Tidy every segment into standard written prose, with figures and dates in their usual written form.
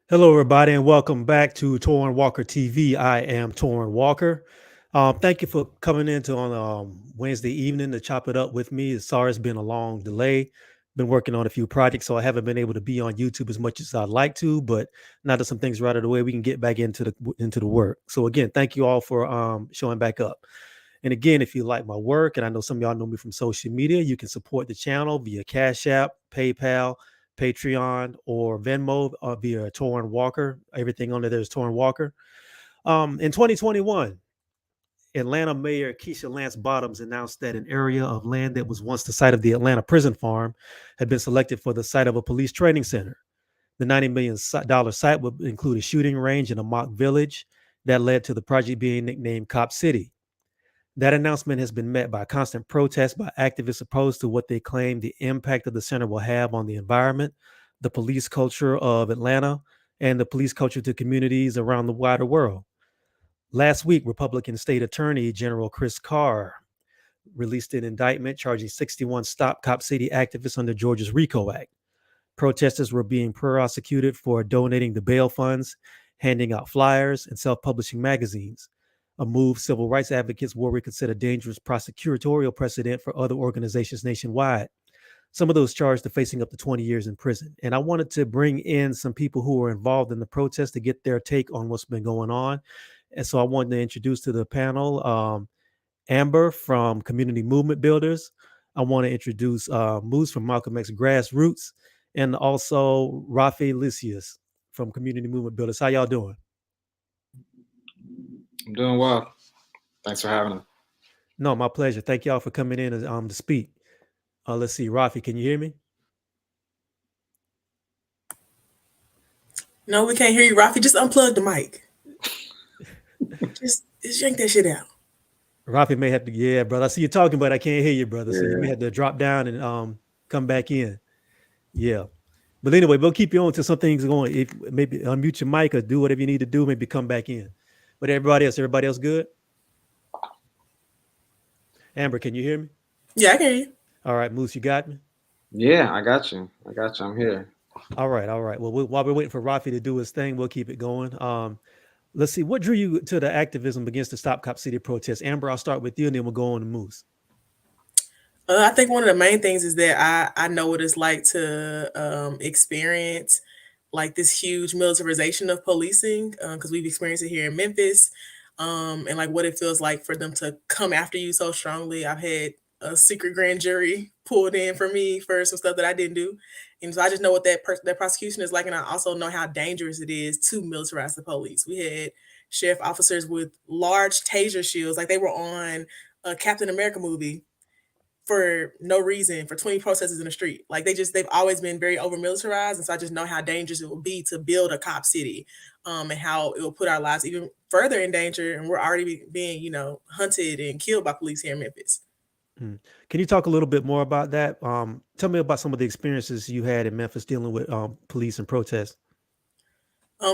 Hello, everybody, and welcome back to Torraine Walker TV. I am Torraine Walker. Thank you for coming into on Wednesday evening to chop it up with me. Sorry, it's been a long delay. Been working on a few projects, so I haven't been able to be on YouTube as much as I'd like to. But now that some things are out of the way, we can get back into the work. So again, thank you all for showing back up. And again, if you like my work, and I know some of y'all know me from social media, you can support the channel via Cash App, PayPal, Patreon, or Venmo via Torrin Walker. Everything under there is Torrin Walker. In 2021, Atlanta Mayor Keisha Lance Bottoms announced that an area of land that was once the site of the Atlanta prison farm had been selected for the site of a police training center. The $90 million site would include a shooting range and a mock village that led to the project being nicknamed Cop City. That announcement has been met by constant protests by activists opposed to what they claim the impact of the center will have on the environment, the police culture of Atlanta, and the police culture to communities around the wider world. Last week, Republican State Attorney General Chris Carr released an indictment charging 61 Stop Cop City activists under Georgia's RICO Act. Protesters were being prosecuted for donating the bail funds, handing out flyers, and self publishing magazines, a move civil rights advocates worry could set a dangerous prosecutorial precedent for other organizations nationwide. Some of those charged are facing up to 20 years in prison. And I wanted to bring in some people who were involved in the protest to get their take on what's been going on. And so I wanted to introduce to the panel Amber from Community Movement Builders. I want to introduce Moose from Malcolm X Grassroots, and also Rafi Lysius from Community Movement Builders. How y'all doing? I'm doing well. Thanks for having us. No, my pleasure. Thank y'all for coming in to speak. Let's see, Rafi, can you hear me? No, we can't hear you, Rafi. Just unplug the mic. just yank that shit out. Rafi may have to, yeah, brother. I see you talking, but I can't hear you, brother. So you may Yeah. have to drop down and come back in. Yeah. But anyway, we'll keep you on until something's going. If maybe unmute your mic or do whatever you need to do, maybe come back in. But everybody else good? Amber, can you hear me? Yeah, I can hear you. All right, Moose, you got me? Yeah, I got you. I got you. I'm here. All right, all right. Well, while we're waiting for Rafi to do his thing, we'll keep it going. Let's see, what drew you to the activism against the Stop Cop City protests? Amber, I'll start with you, and then we'll go on to Moose. I think one of the main things is that I know what it's like to experience like this huge militarization of policing because we've experienced it here in Memphis, and like what it feels like for them to come after you so strongly. I've had a secret grand jury pulled in for me for some stuff that I didn't do, and so I just know what that prosecution is like, and I also know how dangerous it is to militarize the police. We had sheriff officers with large taser shields, like they were on a Captain America movie for no reason for 20 protesters in the street. Like they've always been very over militarized. And so I just know how dangerous it will be to build a cop city, and how it will put our lives even further in danger. And we're already being, hunted and killed by police here in Memphis. Mm. Can you talk a little bit more about that? Tell me about some of the experiences you had in Memphis dealing with police and protests.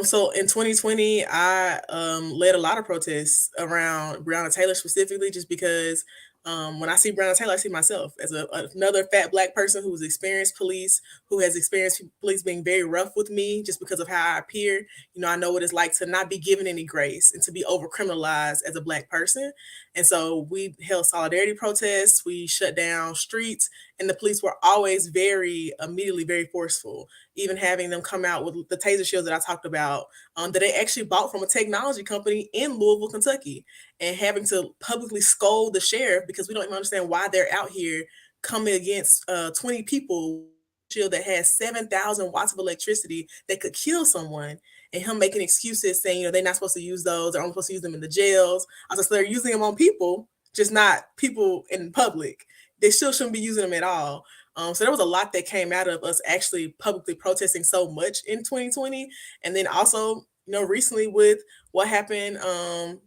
So in 2020, I led a lot of protests around Breonna Taylor specifically, just because when I see Breonna Taylor, I see myself as another fat black person who's experienced police, who has experienced police being very rough with me just because of how I appear. I know what it's like to not be given any grace and to be over criminalized as a black person. And so we held solidarity protests, we shut down streets, and the police were always very immediately very forceful, even having them come out with the taser shields that I talked about, that they actually bought from a technology company in Louisville, Kentucky, and having to publicly scold the sheriff because we don't even understand why they're out here coming against 20 people shield that has 7,000 watts of electricity that could kill someone, and him making excuses saying, they're not supposed to use those, they're only supposed to use them in the jails. I was like, so they're using them on people, just not people in public. They still shouldn't be using them at all. So there was a lot that came out of us actually publicly protesting so much in 2020. And then also, recently with what happened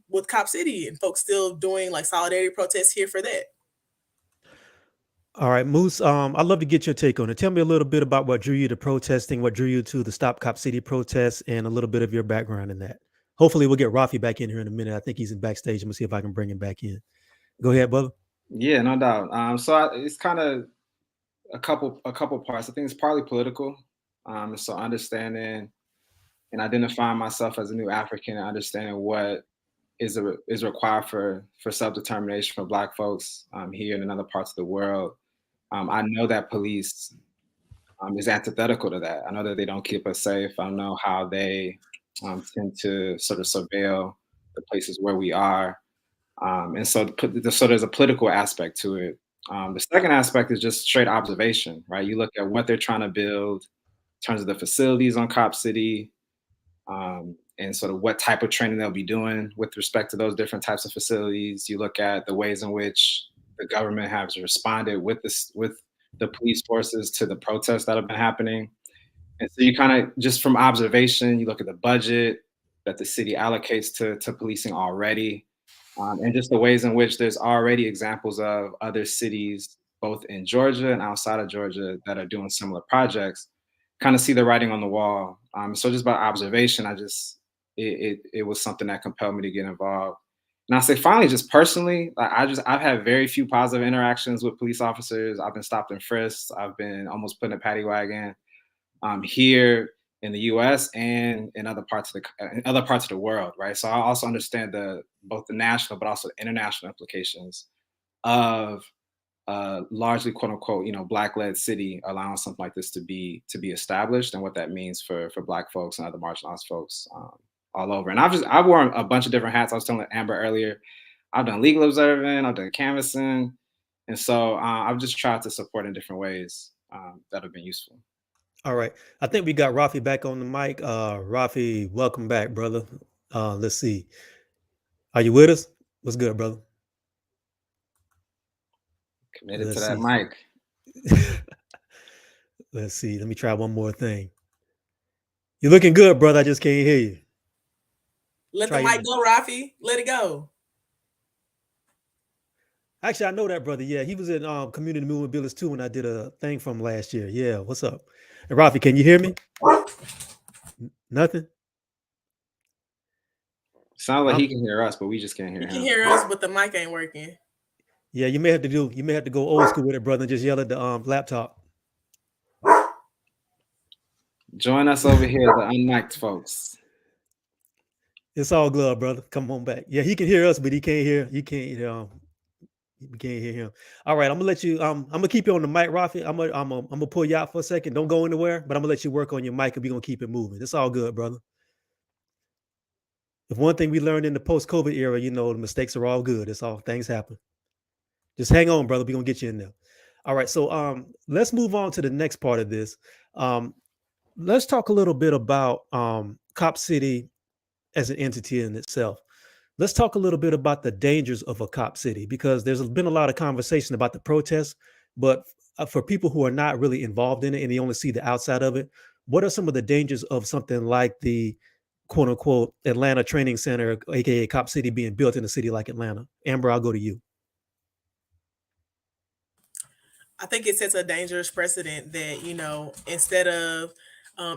with Cop City and folks still doing like solidarity protests here for that. All right, Moose, I'd love to get your take on it. Tell me a little bit about what drew you to protesting, what drew you to the Stop Cop City protests, and a little bit of your background in that. Hopefully, we'll get Rafi back in here in a minute. I think he's in backstage. I'm gonna see if I can bring him back in. Go ahead, brother. Yeah, no doubt. It's kind of a couple parts. I think it's partly political. So understanding and identifying myself as a new African and understanding what is required for self-determination for Black folks here and in other parts of the world. I know that police is antithetical to that. I know that they don't keep us safe. I know how they tend to sort of surveil the places where we are. And so, so there's a political aspect to it. The second aspect is just straight observation, right? You look at what they're trying to build in terms of the facilities on Cop City, and sort of what type of training they'll be doing with respect to those different types of facilities. You look at the ways in which the government has responded with the police forces to the protests that have been happening. And so you kind of just from observation, you look at the budget that the city allocates to policing already, and just the ways in which there's already examples of other cities, both in Georgia and outside of Georgia, that are doing similar projects. Kind of see the writing on the wall. So just by observation, it was something that compelled me to get involved. And I say finally, just personally, like I've had very few positive interactions with police officers. I've been stopped and frisked. I've been almost put in a paddy wagon here in the U.S. and in other parts of the world, right? So I also understand both the national but also the international implications of largely quote unquote, Black-led city allowing something like this to be established, and what that means for Black folks and other marginalized folks all over. And I've worn a bunch of different hats. I was telling Amber earlier, I've done legal observing, I've done canvassing, and so I've just tried to support in different ways that have been useful. All right. I think we got Rafi back on the mic. Rafi, welcome back, brother. Let's see. Are you with us? What's good, brother? Committed to that mic. Let's see. Let me try one more thing. You're looking good, brother. I just can't hear you. Let the mic go, Rafi. Let it go. Actually, I know that brother. Yeah, he was in Community Movement Builders too when I did a thing from last year. Yeah, what's up? And Rafi, can you hear me? Nothing? Sounds like he can hear us, but we just can't hear him. He can hear us, but the mic ain't working. Yeah, you may have to go old school with it, brother, and just yell at the laptop. Join us over here, the unmiked folks. It's all good, brother. Come on back. Yeah, he can hear us, but he can't hear. We can't hear him. All right, I'm gonna let you. I'm gonna keep you on the mic, Rafi. I'm gonna pull you out for a second. Don't go anywhere, but I'm gonna let you work on your mic, and we're gonna keep it moving. It's all good, brother. If one thing we learned in the post-COVID era, the mistakes are all good. It's all things happen. Just hang on, brother. We're gonna get you in there. All right, so let's move on to the next part of this. Let's talk a little bit about Cop City as an entity in itself. Let's talk a little bit about the dangers of a cop city, because there's been a lot of conversation about the protests, but for people who are not really involved in it and they only see the outside of it, what are some of the dangers of something like the quote unquote Atlanta Training Center, aka Cop City, being built in a city like Atlanta? Amber, I'll go to you. I think it sets a dangerous precedent that, instead of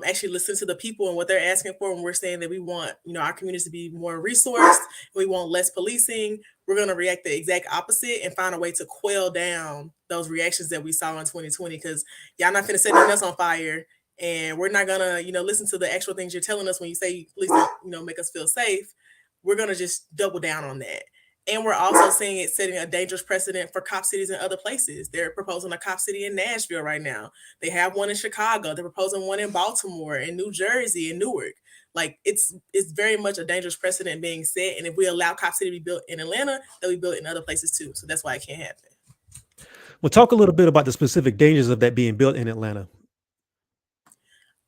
actually listening to the people and what they're asking for, when we're saying that we want, our communities to be more resourced, we want less policing, we're going to react the exact opposite and find a way to quell down those reactions that we saw in 2020, because y'all not finna set nothing else on fire. And we're not gonna, listen to the actual things you're telling us when you say police don't, make us feel safe. We're gonna just double down on that. And we're also seeing it setting a dangerous precedent for cop cities in other places. They're proposing a cop city in Nashville right now. They have one in Chicago. They're proposing one in Baltimore, in New Jersey, in Newark. Like it's very much a dangerous precedent being set. And if we allow cop city to be built in Atlanta, they'll be built in other places too. So that's why it can't happen. Well, talk a little bit about the specific dangers of that being built in Atlanta.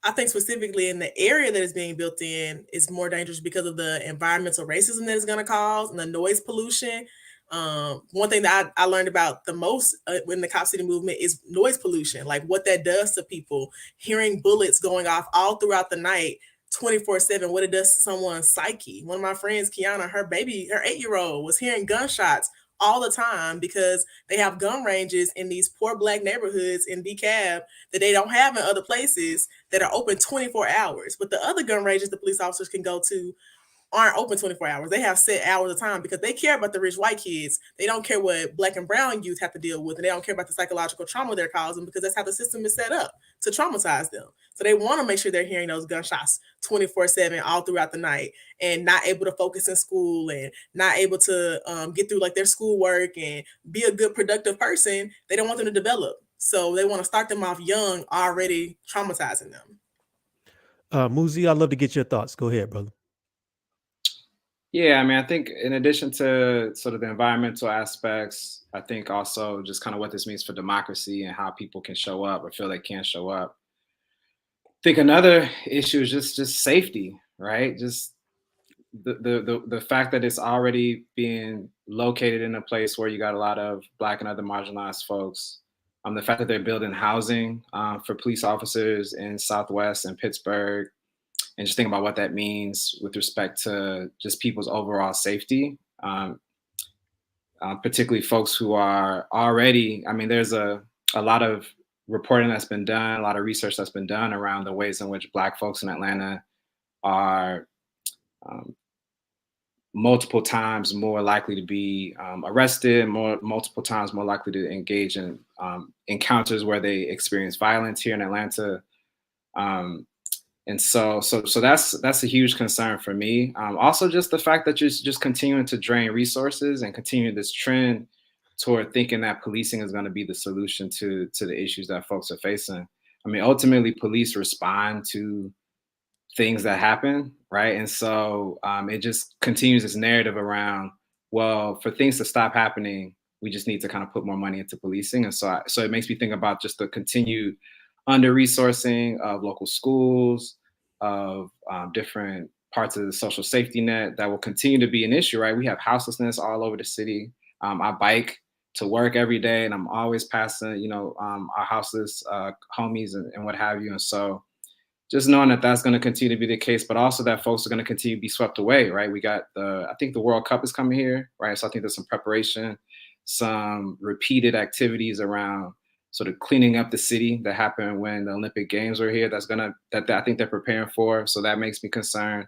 I think specifically in the area that is being built in is more dangerous because of the environmental racism that it's going to cause and the noise pollution. One thing that I learned about the most in the Cop City movement is noise pollution, like what that does to people, hearing bullets going off all throughout the night, 24/7, what it does to someone's psyche. One of my friends, Kiana, her 8-year-old was hearing gunshots all the time because they have gun ranges in these poor Black neighborhoods in DeKalb that they don't have in other places that are open 24 hours. But the other gun ranges the police officers can go to aren't open 24 hours. They have set hours of time because they care about the rich white kids. They don't care what Black and brown youth have to deal with, and they don't care about the psychological trauma they're causing because that's how the system is set up to traumatize them. So they want to make sure they're hearing those gunshots 24/7 all throughout the night and not able to focus in school and not able to get through like their schoolwork and be a good productive person. They don't want them to develop. So they want to start them off young, already traumatizing them. Muzi, I'd love to get your thoughts. Go ahead, brother. Yeah, I mean, I think in addition to sort of the environmental aspects, I think also just kind of what this means for democracy and how people can show up or feel they can show up. I think another issue is just safety, right? Just the fact that it's already being located in a place where you got a lot of Black and other marginalized folks. The fact that they're building housing for police officers in Southwest and Pittsburgh, and just think about what that means with respect to just people's overall safety, particularly folks who are already, I mean, there's a lot of reporting that's been done, a lot of research that's been done around the ways in which Black folks in Atlanta are multiple times more likely to be arrested, multiple times more likely to engage in encounters where they experience violence here in Atlanta. And so that's a huge concern for me. Also, just the fact that you're just continuing to drain resources and continue this trend toward thinking that policing is going to be the solution to the issues that folks are facing. I mean, ultimately, police respond to things that happen, right? And so it just continues this narrative around, well, for things to stop happening, we just need to kind of put more money into policing. And so it makes me think about just the continued under-resourcing of local schools, of different parts of the social safety net that will continue to be an issue, right? We have houselessness all over the city. I bike to work every day and I'm always passing, our houseless homies and what have you. And so just knowing that that's going to continue to be the case, but also that folks are going to continue to be swept away, right? We got I think the World Cup is coming here, right? So I think there's some preparation, some repeated activities around sort of cleaning up the city that happened when the Olympic Games were here. That I think they're preparing for. So that makes me concerned.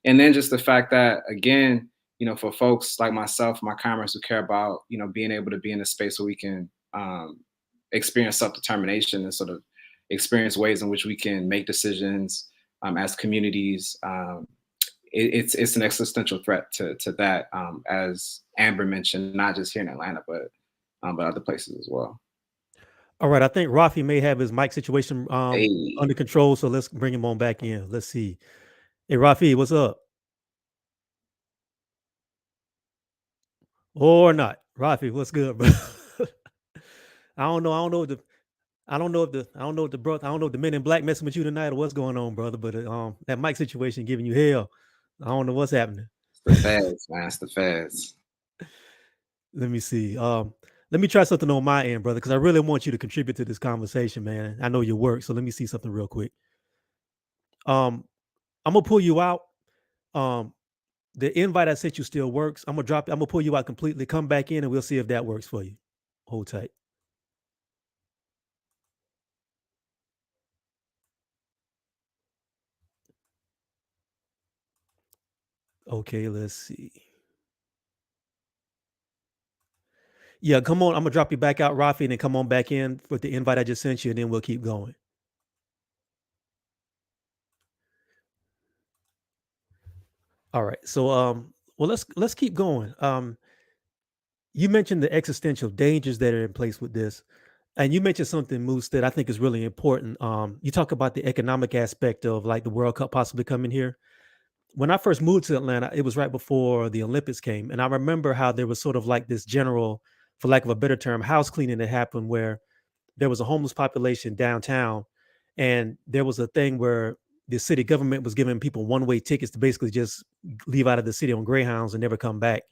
And then just the fact that, again, for folks like myself, my comrades who care about, being able to be in a space where we can experience self-determination and sort of experience ways in which we can make decisions as communities. It's an existential threat to that, as Amber mentioned, not just here in Atlanta, but other places as well. All right, I think Rafi may have his mic situation under control, so let's bring him on back in. Let's see. Hey, Rafi, what's up? Or not? Rafi, what's good, bro? I don't know if the men in black messing with you tonight or what's going on, brother. But that mic situation giving you hell. I don't know what's happening. It's the feds, man. It's the feds. Let me see. Let me try something on my end, brother, because I really want you to contribute to this conversation, man. I know your work, so let me see something real quick. I'm gonna pull you out. The invite I sent you still works. I'm gonna pull you out completely. Come back in, and we'll see if that works for you. Hold tight. Okay, let's see. Yeah, come on. I'm gonna drop you back out, Rafi, and then come on back in with the invite I just sent you, and then we'll keep going. All right. So well, let's keep going. You mentioned the existential dangers that are in place with this. And you mentioned something, Moose, that I think is really important. You talk about the economic aspect of like the World Cup possibly coming here. When I first moved to Atlanta, it was right before the Olympics came. And I remember how there was sort of like this general, for lack of a better term, house cleaning that happened where there was a homeless population downtown. And there was a thing where the city government was giving people one-way tickets to basically just leave out of the city on Greyhounds and never come back.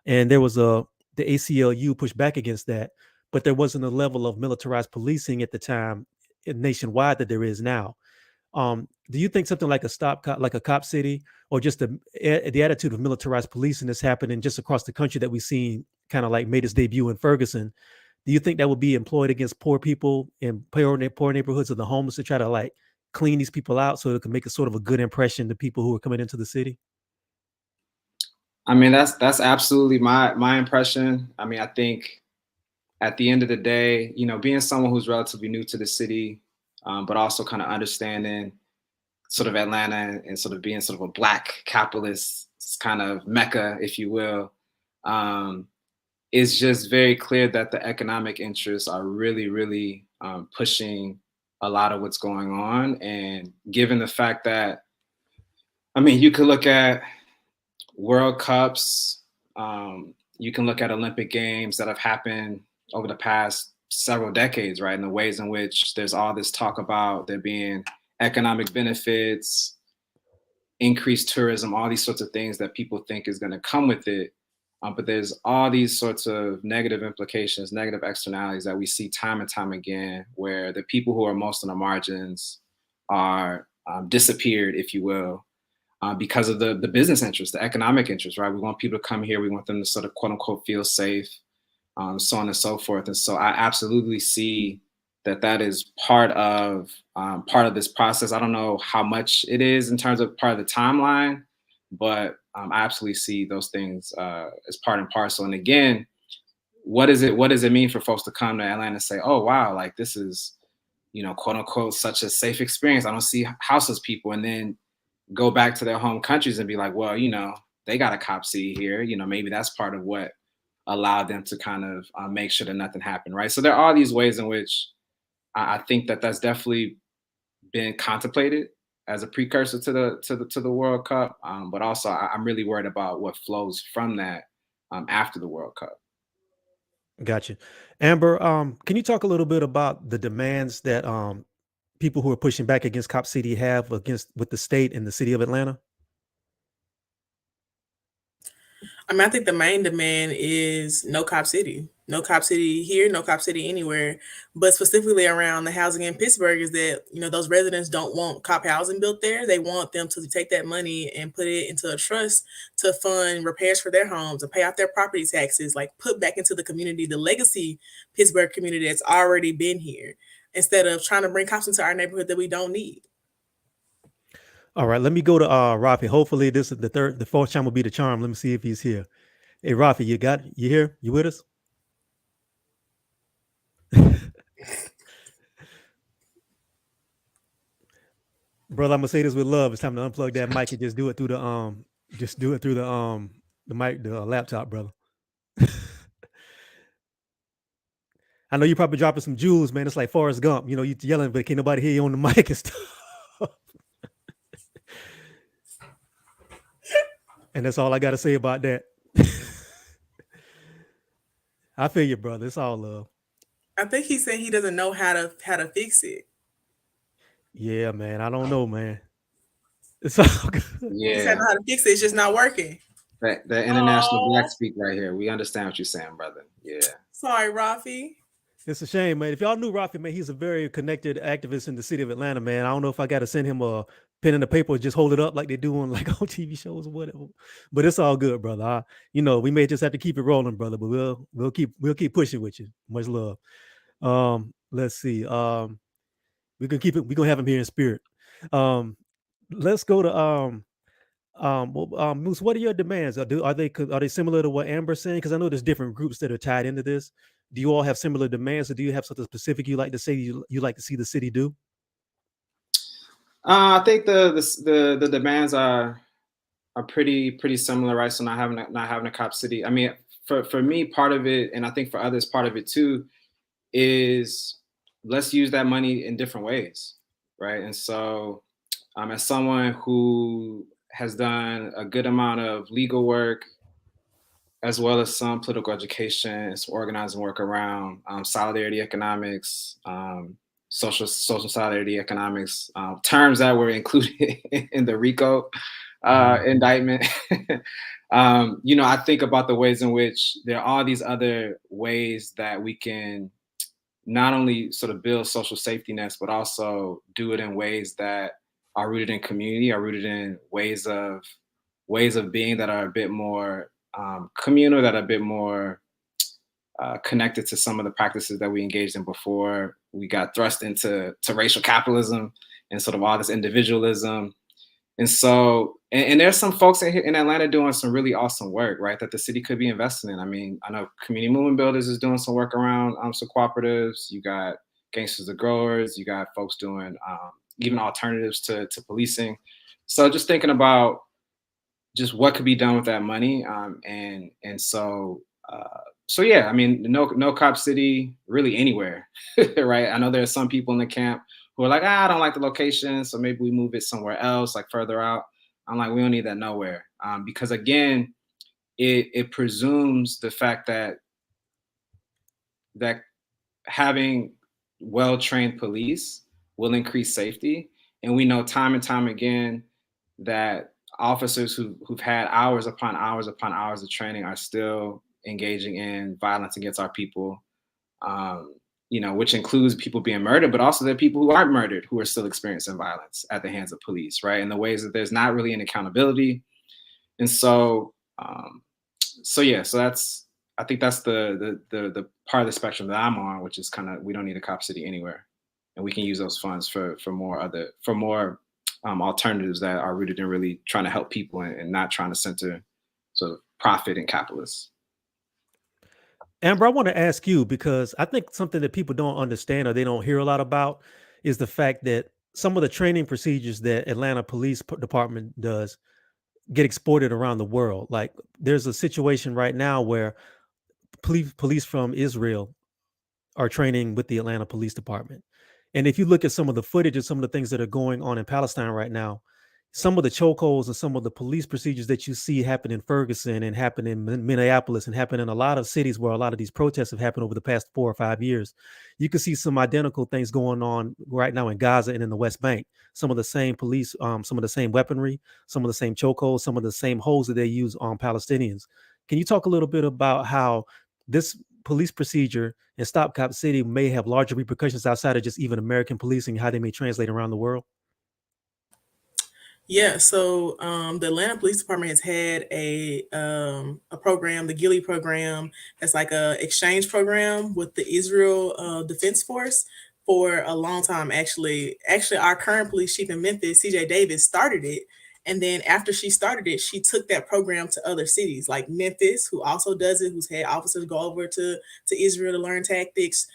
And there was the ACLU pushed back against that, but there wasn't a level of militarized policing at the time nationwide that there is now. Do you think something like a cop city, or just the attitude of militarized policing that's happening just across the country that we've seen kind of like made its debut in Ferguson? Do you think that would be employed against poor people in poor neighborhoods of the homeless to try to like clean these people out so it can make a sort of a good impression to people who are coming into the city? I mean, that's absolutely my impression. I mean, I think at the end of the day, you know, being someone who's relatively new to the city, but also kind of understanding sort of Atlanta and sort of being sort of a Black capitalist kind of mecca, if you will, it's just very clear that the economic interests are really pushing a lot of what's going on. And given the fact that, I mean, you could look at World Cups, you can look at Olympic Games that have happened over the past several decades, right? And the ways in which there's all this talk about there being economic benefits, increased tourism, all these sorts of things that people think is going to come with it. But there's all these sorts of negative implications, negative externalities that we see time and time again, where the people who are most on the margins are disappeared, if you will, because of the business interest, the economic interest, right? We want people to come here. We want them to sort of quote unquote feel safe, so on and so forth. And so I absolutely see that is part of this process. I don't know how much it is in terms of part of the timeline, but I absolutely see those things as part and parcel. And again, what does it mean for folks to come to Atlanta and say, oh, wow, like this is, you know, quote unquote, such a safe experience. I don't see houseless people. And then go back to their home countries and be like, well, you know, they got a cop city here. You know, maybe that's part of what allowed them to kind of make sure that nothing happened, right? So there are these ways in which I think that's definitely been contemplated as a precursor to the World Cup, but also I'm really worried about what flows from that after the World Cup. Gotcha. Amber, can you talk a little bit about the demands that people who are pushing back against Cop City have with the state and the city of Atlanta? I mean, I think the main demand is no cop city. No cop city here, no cop city anywhere. But specifically around the housing in Pittsburgh is that, you know, those residents don't want cop housing built there. They want them to take that money and put it into a trust to fund repairs for their homes, to pay off their property taxes, like put back into the community, the legacy Pittsburgh community that's already been here, instead of trying to bring cops into our neighborhood that we don't need. All right, let me go to Rafi. Hopefully this is the fourth time will be the charm. Let me see if he's here. Hey, Rafi, you here? You with us? Brother, I'm gonna say this with love. It's time to unplug that mic and just do it through the mic, the laptop, brother. I know you're probably dropping some jewels, man. It's like Forrest Gump. You know, you yelling, but can't nobody hear you on the mic and stuff. And that's all I got to say about that. I feel you, brother. It's all love. I think he said he doesn't know how to fix it. Yeah, man. I don't know, man. It's all good. Yeah. He said know how to fix it. It's just not working. The international Black speak right here. We understand what you're saying, brother. Yeah. Sorry, Rafi. It's a shame, man. If y'all knew Rafi, man, he's a very connected activist in the city of Atlanta, man. I don't know if I got to send him a pen and a paper or just hold it up like they do on like on TV shows or whatever. But it's all good, brother. You know, we may just have to keep it rolling, brother. But we'll keep pushing with you. Much love. Let's see. We're gonna have him here in spirit. Let's go to Moose, what are your demands? Are they similar to what Amber's saying? Because I know there's different groups that are tied into this. Do you all have similar demands, or do you have something specific you like to say you like to see the city do? I think the demands are pretty similar, right? So not having a cop city. I mean, for me, part of it, and I think for others, part of it too, is let's use that money in different ways, right? And so, as someone who has done a good amount of legal work, as well as some political education, some organizing work around solidarity economics, social solidarity economics, terms that were included in the RICO indictment. You know, I think about the ways in which there are these other ways that we can not only sort of build social safety nets, but also do it in ways that are rooted in community, are rooted in ways of being that are a bit more communal, that are a bit more connected to some of the practices that we engaged in before we got thrust into racial capitalism and sort of all this individualism. And so And there's some folks in Atlanta doing some really awesome work, right? That the city could be investing in. I mean, I know Community Movement Builders is doing some work around some cooperatives. You got Gangsters of Growers. You got folks doing even alternatives to policing. So just thinking about just what could be done with that money, and so so yeah, I mean, no cop city really anywhere, right? I know there are some people in the camp who are like, I don't like the location, so maybe we move it somewhere else, like further out. I'm like, we don't need that nowhere, because again, it presumes the fact that having well-trained police will increase safety, and we know time and time again that officers who've had hours upon hours upon hours of training are still engaging in violence against our people, which includes people being murdered, but also there are people who aren't murdered who are still experiencing violence at the hands of police, right? In the ways that there's not really an accountability. And so yeah, so I think that's the part of the spectrum that I'm on, which is kind of, we don't need a cop city anywhere, and we can use those funds for more alternatives that are rooted in really trying to help people and not trying to center sort of profit and capitalists. Amber, I want to ask you, because I think something that people don't understand or they don't hear a lot about is the fact that some of the training procedures that Atlanta Police Department does get exported around the world. Like, there's a situation right now where police from Israel are training with the Atlanta Police Department. And if you look at some of the footage of some of the things that are going on in Palestine right now, some of the chokeholds and some of the police procedures that you see happen in Ferguson and happen in Minneapolis and happen in a lot of cities where a lot of these protests have happened over the past 4 or 5 years, you can see some identical things going on right now in Gaza and in the West Bank. Some of the same police, some of the same weaponry, some of the same chokeholds, some of the same holds that they use on Palestinians. Can you talk a little bit about how this police procedure in Stop Cop City may have larger repercussions outside of just even American policing, how they may translate around the world? Yeah, so the Atlanta Police Department has had a program, the Gilly program, that's like a exchange program with the Israel Defense Force for a long time. Actually, our current police chief in Memphis, CJ Davis, started it, and then after she started it, she took that program to other cities like Memphis, who also does it, who's had officers go over to Israel to learn tactics.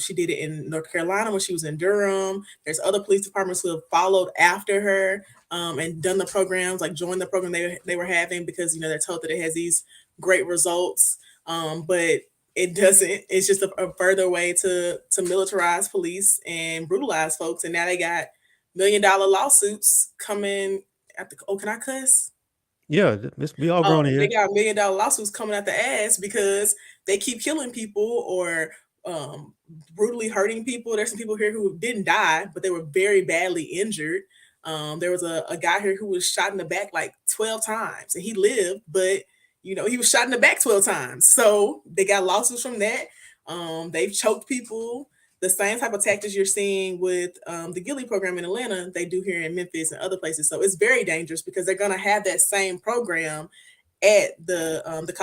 She did it in North Carolina when she was in Durham. There's other police departments who have followed after her, and done the programs, like joined the program they were having, because they're told that it has these great results. But it doesn't. It's just a further way to militarize police and brutalize folks. And now they got $1 million lawsuits coming at the. Oh, can I cuss? Yeah, we all grown They here. got $1 million lawsuits coming out the ass because they keep killing people or brutally hurting people. There's some people here who didn't die, but they were very badly injured. There was a guy here who was shot in the back like 12 times, and he lived, but he was shot in the back 12 times. So they got lawsuits from that. They've choked people. The same type of tactics you're seeing with the Gilly program in Atlanta, they do here in Memphis and other places. So it's very dangerous because they're going to have that same program at the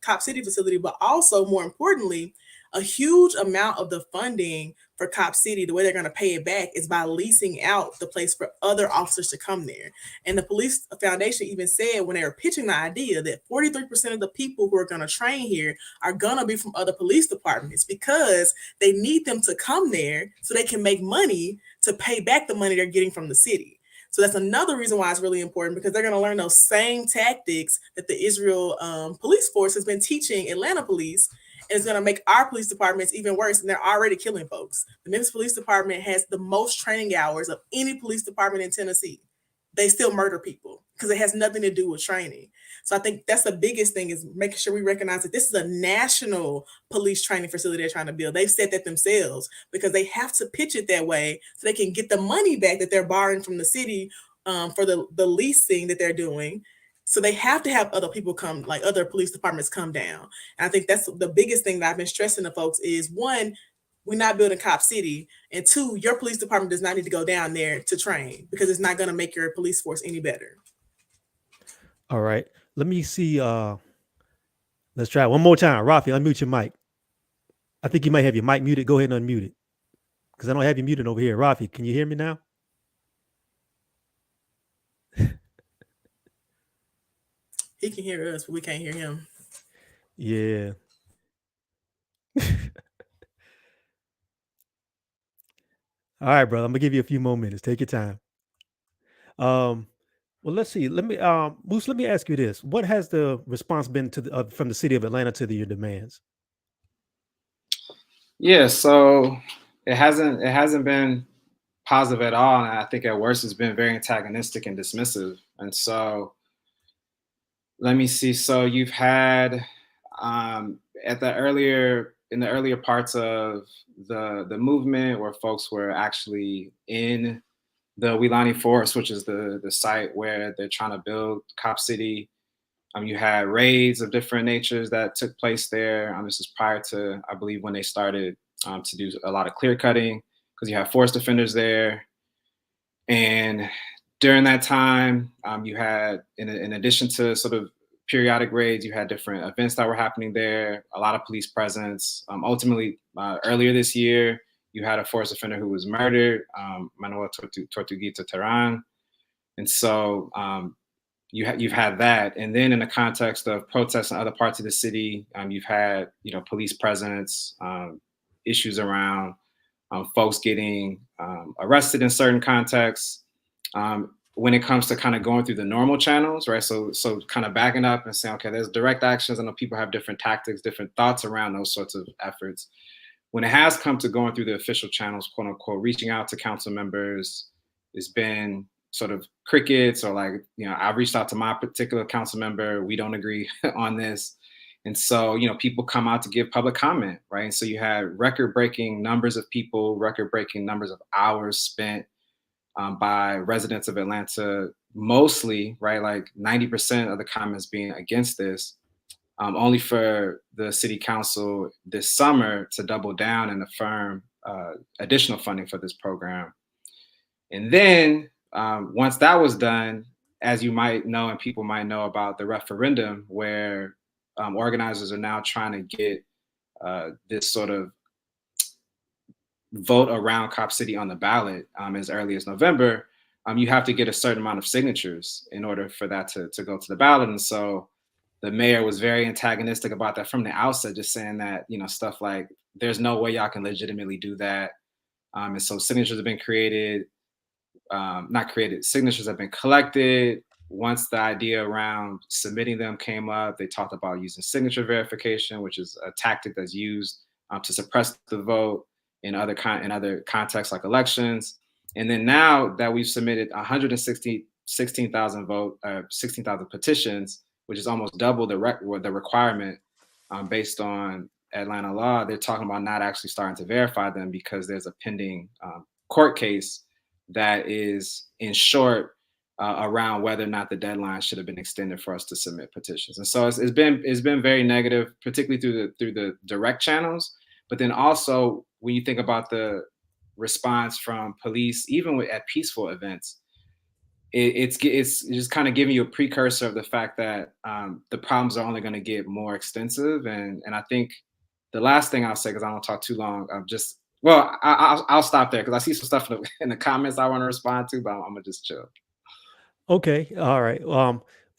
Cop City facility, but also more importantly, a huge amount of the funding for Cop City, the way they're going to pay it back is by leasing out the place for other officers to come there. And the police foundation even said when they were pitching the idea that 43% of the people who are going to train here are going to be from other police departments because they need them to come there so they can make money to pay back the money they're getting from the city. So that's another reason why it's really important, because they're going to learn those same tactics that the Israel police force has been teaching Atlanta police. And it's going to make our police departments even worse. And they're already killing folks. The Memphis Police Department has the most training hours of any police department in Tennessee. They still murder people because it has nothing to do with training. So I think that's the biggest thing, is making sure we recognize that this is a national police training facility they're trying to build. They've said that themselves because they have to pitch it that way so they can get the money back that they're borrowing from the city for the leasing that they're doing. So they have to have other people come, like other police departments come down. And I think that's the biggest thing that I've been stressing to folks is, one, we're not building Cop City, and two, your police department does not need to go down there to train because it's not going to make your police force any better. All right. Let me see. Let's try it one more time. Rafi, unmute your mic. I think you might have your mic muted. Go ahead and unmute it, because I don't have you muted over here. Rafi, can you hear me now? He can hear us, but we can't hear him. Yeah. All right, brother. I'm gonna give you a few more minutes. Take your time. Um, well, let's see. Let me, Moose. Let me ask you this: what has the response been to from the city of Atlanta to your demands? Yeah, so it hasn't been positive at all, and I think at worst it's been very antagonistic and dismissive. And so let me see. So you've had at the earlier in the earlier parts of the movement where folks were actually in the Weelani Forest, which is the site where they're trying to build Cop City. You had raids of different natures that took place there. This is prior to, I believe, when they started to do a lot of clear cutting because you have forest defenders there. And during that time, you had, in addition to sort of periodic raids, you had different events that were happening there, a lot of police presence. Ultimately, earlier this year, you had a forest defender who was murdered, Manuel Tortuguita Torraine. And so you've had that, and then in the context of protests in other parts of the city, you've had police presence, issues around folks getting arrested in certain contexts. When it comes to kind of going through the normal channels, right? So kind of backing up and saying, okay, there's direct actions. I know people have different tactics, different thoughts around those sorts of efforts. When it has come to going through the official channels, quote unquote, reaching out to council members, it's been sort of crickets, or like, I've reached out to my particular council member, we don't agree on this. And so, people come out to give public comment, right? And so you had record-breaking numbers of people, record-breaking numbers of hours spent by residents of Atlanta, mostly, right? Like 90% of the comments being against this, only for the city council this summer to double down and affirm additional funding for this program. And then once that was done, as you might know, and people might know about the referendum, where organizers are now trying to get this sort of vote around Cop City on the ballot as early as November, you have to get a certain amount of signatures in order for that to go to the ballot. And so the mayor was very antagonistic about that from the outset, just saying that, stuff like, there's no way y'all can legitimately do that. And so signatures have been created, not created, signatures have been collected. Once the idea around submitting them came up, they talked about using signature verification, which is a tactic that's used to suppress the vote in other contexts like elections. And then now that we've submitted 16,000 petitions, which is almost double the requirement based on Atlanta law, they're talking about not actually starting to verify them because there's a pending court case that is in short around whether or not the deadline should have been extended for us to submit petitions. And so it's been very negative, particularly through the direct channels. But then also when you think about the response from police, even at peaceful events, it's just kind of giving you a precursor of the fact that the problems are only going to get more extensive. And I think the last thing I'll say, because I don't talk too long, I'll stop there because I see some stuff in the comments I want to respond to, but I'm gonna just chill. Okay. All right.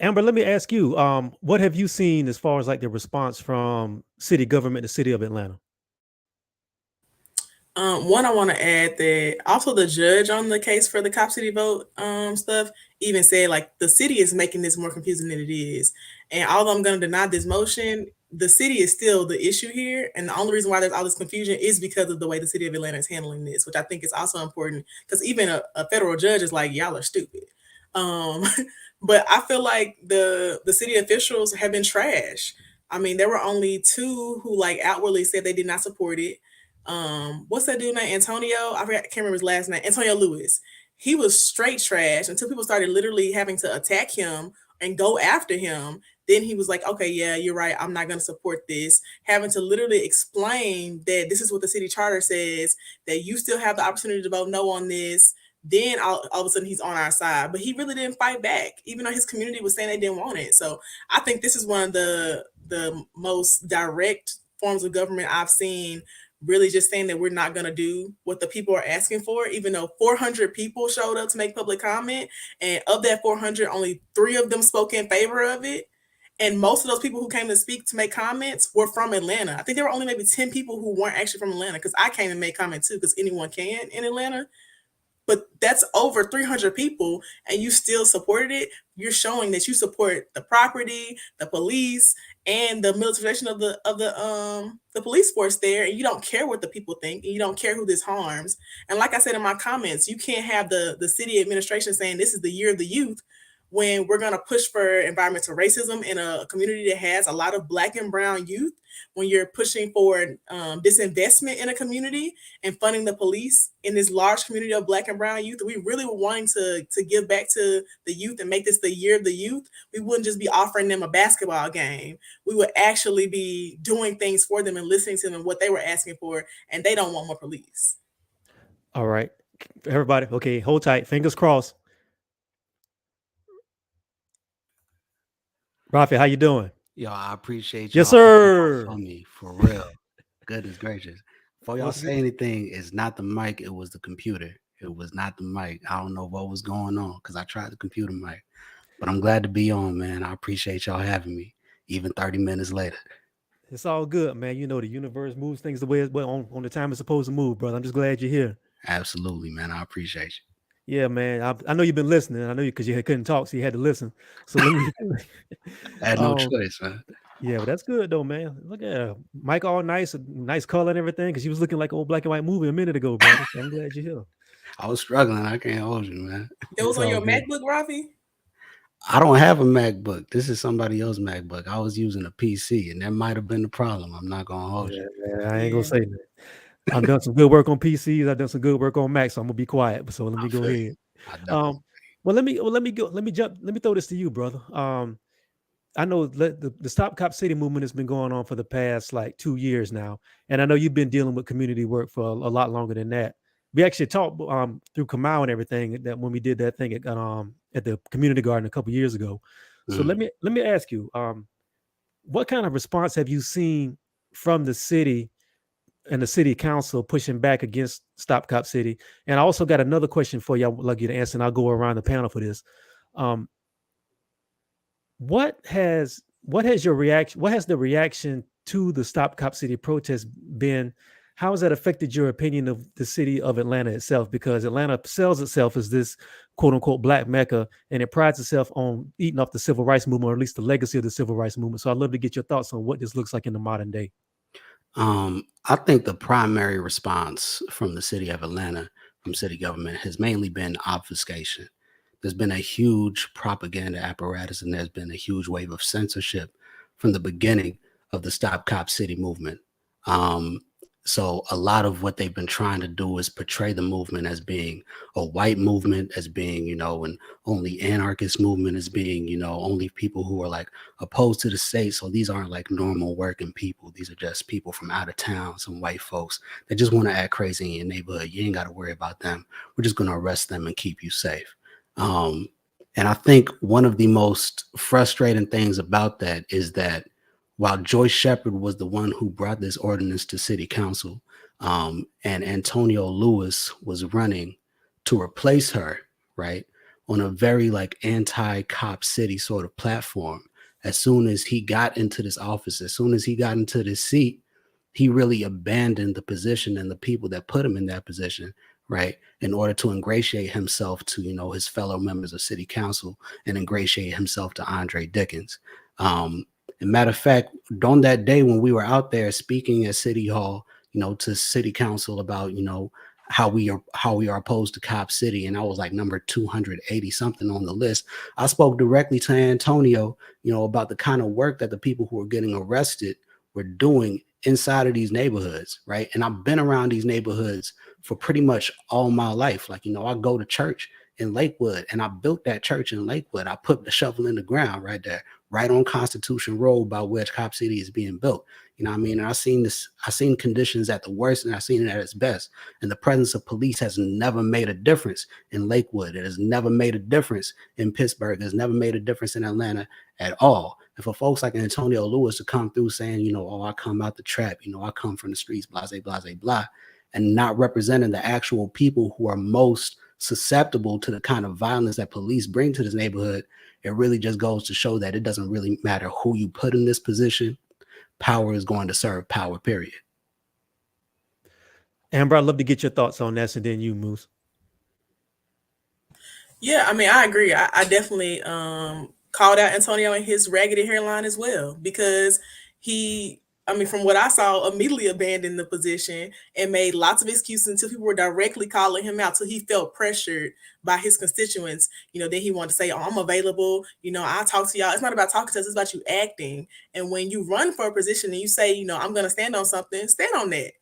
Amber, let me ask you, what have you seen as far as like the response from city government, the city of Atlanta? One, I want to add that also the judge on the case for the Cop City vote stuff even said like the city is making this more confusing than it is. And although I'm going to deny this motion, the city is still the issue here. And the only reason why there's all this confusion is because of the way the city of Atlanta is handling this, which I think is also important because even a federal judge is like, y'all are stupid. Um, but I feel like the city officials have been trash. I mean, there were only two who like outwardly said they did not support it. What's that dude named Antonio? Can't remember his last name. Antonio Lewis. He was straight trash until people started literally having to attack him and go after him. Then he was like, okay, yeah, you're right. I'm not going to support this. Having to literally explain that this is what the city charter says, that you still have the opportunity to vote no on this. Then all of a sudden he's on our side. But he really didn't fight back, even though his community was saying they didn't want it. So I think this is one of the most direct forms of government I've seen, really just saying that we're not going to do what the people are asking for, even though 400 people showed up to make public comment. And of that 400, only 3 of them spoke in favor of it. And most of those people who came to speak to make comments were from Atlanta. I think there were only maybe 10 people who weren't actually from Atlanta, because I came and made comments too, because anyone can in Atlanta. But that's over 300 people, and you still supported it. You're showing that you support the property, the police, and the militarization of the police force there, and you don't care what the people think, and you don't care who this harms. And like I said in my comments, you can't have the city administration saying this is the year of the youth, when we're going to push for environmental racism in a community that has a lot of Black and brown youth, when you're pushing for disinvestment in a community and funding the police in this large community of Black and brown youth. We really were wanting to give back to the youth and make this the year of the youth. We wouldn't just be offering them a basketball game. We would actually be doing things for them and listening to them, what they were asking for, and they don't want more police. All right, everybody. Okay, hold tight. Fingers crossed. Rafi, how you doing? Yo, I appreciate y'all. Yes, sir. sir. On me for real. Goodness gracious. Before y'all say anything, it's not the mic, it was the computer. It was not the mic. I don't know what was going on because I tried the computer mic. But I'm glad to be on, man. I appreciate y'all having me, even 30 minutes later. It's all good, man. You know, the universe moves things the way it's on the time it's supposed to move, brother. I'm just glad you're here. Absolutely, man. I appreciate you. Yeah, man. I know you've been listening. I know you because you couldn't talk, so you had to listen. So let me. I had no choice, man. Yeah, but that's good though, man. Look at Mike, all nice color and everything, because he was looking like an old black and white movie a minute ago, brother. So I'm glad you're here. I was struggling. I can't hold you, man. It was on your MacBook, Rafi? I don't have a MacBook. This is somebody else's MacBook. I was using a PC, and that might have been the problem. I'm not gonna hold you. Man, I ain't gonna say that. I've done some good work on PCs. I've done some good work on Mac, so I'm gonna be quiet. So let me go ahead. Well, let me throw this to you, brother. I know the Stop Cop City movement has been going on for the past like 2 years now, and I know you've been dealing with community work for a lot longer than that. We actually talked through Kamau and everything that when we did that thing at the community garden a couple years ago. So let me ask you, what kind of response have you seen from the city and the city council pushing back against Stop Cop City? And I also got another question for you. I would like you to answer, and I'll go around the panel for this. What has the reaction to the Stop Cop City protest been? How has that affected your opinion of the city of Atlanta itself? Because Atlanta sells itself as this quote unquote Black Mecca, and it prides itself on eating off the civil rights movement, or at least the legacy of the civil rights movement. So I'd love to get your thoughts on what this looks like in the modern day. I think the primary response from the city of Atlanta, from city government, has mainly been obfuscation. There's been a huge propaganda apparatus, and there's been a huge wave of censorship from the beginning of the Stop Cop City movement. So a lot of what they've been trying to do is portray the movement as being a white movement, as being, an only anarchist movement, as being, only people who are like opposed to the state. So these aren't like normal working people. These are just people from out of town, some white folks that just want to act crazy in your neighborhood. You ain't got to worry about them. We're just going to arrest them and keep you safe. And I think one of the most frustrating things about that is that while Joyce Shepard was the one who brought this ordinance to city council, and Antonio Lewis was running to replace her, right, on a very like anti-cop city sort of platform, as soon as he got into this office, as soon as he got into this seat, he really abandoned the position and the people that put him in that position, right, in order to ingratiate himself to, his fellow members of city council and ingratiate himself to Andre Dickens. And matter of fact, on that day when we were out there speaking at City Hall, to City Council about, how we are opposed to Cop City, and I was like number 280 something on the list. I spoke directly to Antonio, about the kind of work that the people who were getting arrested were doing inside of these neighborhoods, right? And I've been around these neighborhoods for pretty much all my life. Like, I go to church in Lakewood, and I built that church in Lakewood. I put the shovel in the ground right there, right on Constitution Road by which Cop City is being built. You know what I mean? And I've seen conditions at the worst, and I've seen it at its best. And the presence of police has never made a difference in Lakewood. It has never made a difference in Pittsburgh. It has never made a difference in Atlanta at all. And for folks like Antonio Lewis to come through saying, oh, I come out the trap, I come from the streets, blah, blah, blah, blah, and not representing the actual people who are most susceptible to the kind of violence that police bring to this neighborhood, it really just goes to show that it doesn't really matter who you put in this position. Power is going to serve power, period. Amber, I'd love to get your thoughts on that, and then you, Moose. Yeah, I mean, I agree. I definitely called out Antonio and his raggedy hairline as well, because he, I mean, from what I saw, immediately abandoned the position and made lots of excuses until people were directly calling him out. So he felt pressured by his constituents. Then he wanted to say, "Oh, I'm available. I'll talk to y'all." It's not about talking to us; it's about you acting. And when you run for a position and you say, "I'm going to stand on something," stand on that.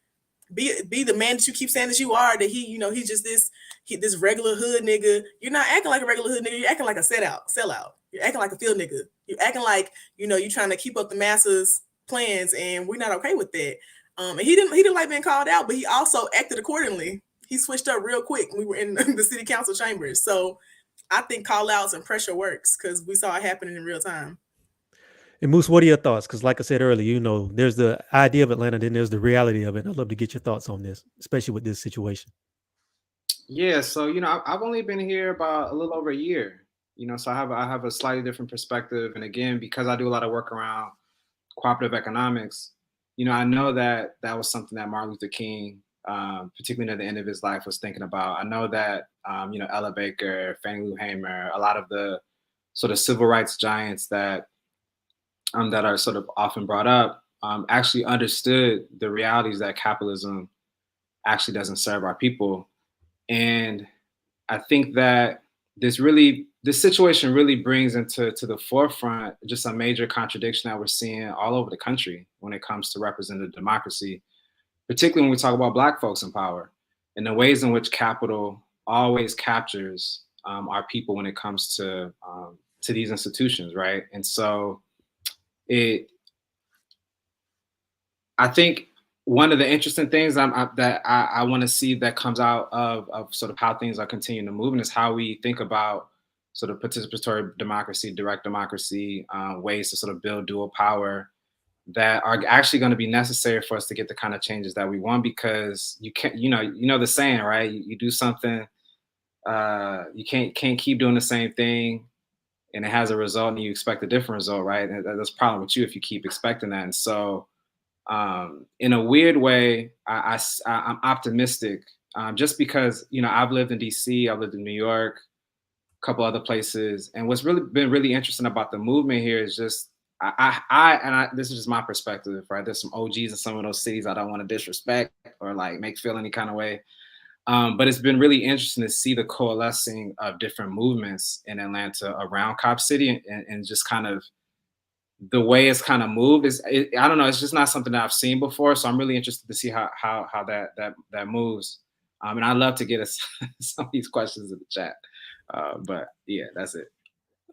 Be the man that you keep saying that you are, that he's just this regular hood nigga. You're not acting like a regular hood nigga. You're acting like a sellout. You're acting like a field nigga. You're acting like, you're trying to keep up the masses' plans, and we're not okay with that. And he didn't like being called out, but he also acted accordingly. He switched up real quick. We were in the city council chambers. So I think call outs and pressure works, because we saw it happening in real time. And Moose, what are your thoughts? Because like I said earlier, there's the idea of Atlanta, then there's the reality of it. I'd love to get your thoughts on this, especially with this situation. Yeah, so I've only been here about a little over a year. So I have a slightly different perspective, and again, because I do a lot of work around cooperative economics, I know that was something that Martin Luther King, particularly at the end of his life, was thinking about. I know that Ella Baker, Fannie Lou Hamer, a lot of the sort of civil rights giants that are sort of often brought up, actually understood the realities that capitalism actually doesn't serve our people. And I think that this situation really brings into the forefront just a major contradiction that we're seeing all over the country when it comes to representative democracy, particularly when we talk about Black folks in power, and the ways in which capital always captures our people when it comes to these institutions, right? And so I think one of the interesting things that I want to see that comes out of sort of how things are continuing to move, and is how we think about sort of participatory democracy, direct democracy, ways to sort of build dual power that are actually going to be necessary for us to get the kind of changes that we want. Because you can't, the saying, right? You do something, you can't keep doing the same thing, and it has a result, and you expect a different result, right? And that's a problem with you if you keep expecting that. And so, in a weird way, I'm optimistic, just because I've lived in DC, I've lived in New York, a couple other places, and what's really been really interesting about the movement here is just this is just my perspective, right? There's some OGs in some of those cities I don't want to disrespect or like make feel any kind of way, but it's been really interesting to see the coalescing of different movements in Atlanta around Cop City, and just kind of the way it's kind of moved I don't know, it's just not something that I've seen before. So I'm really interested to see how that moves. And I'd love to get us some of these questions in the chat. But yeah, that's it.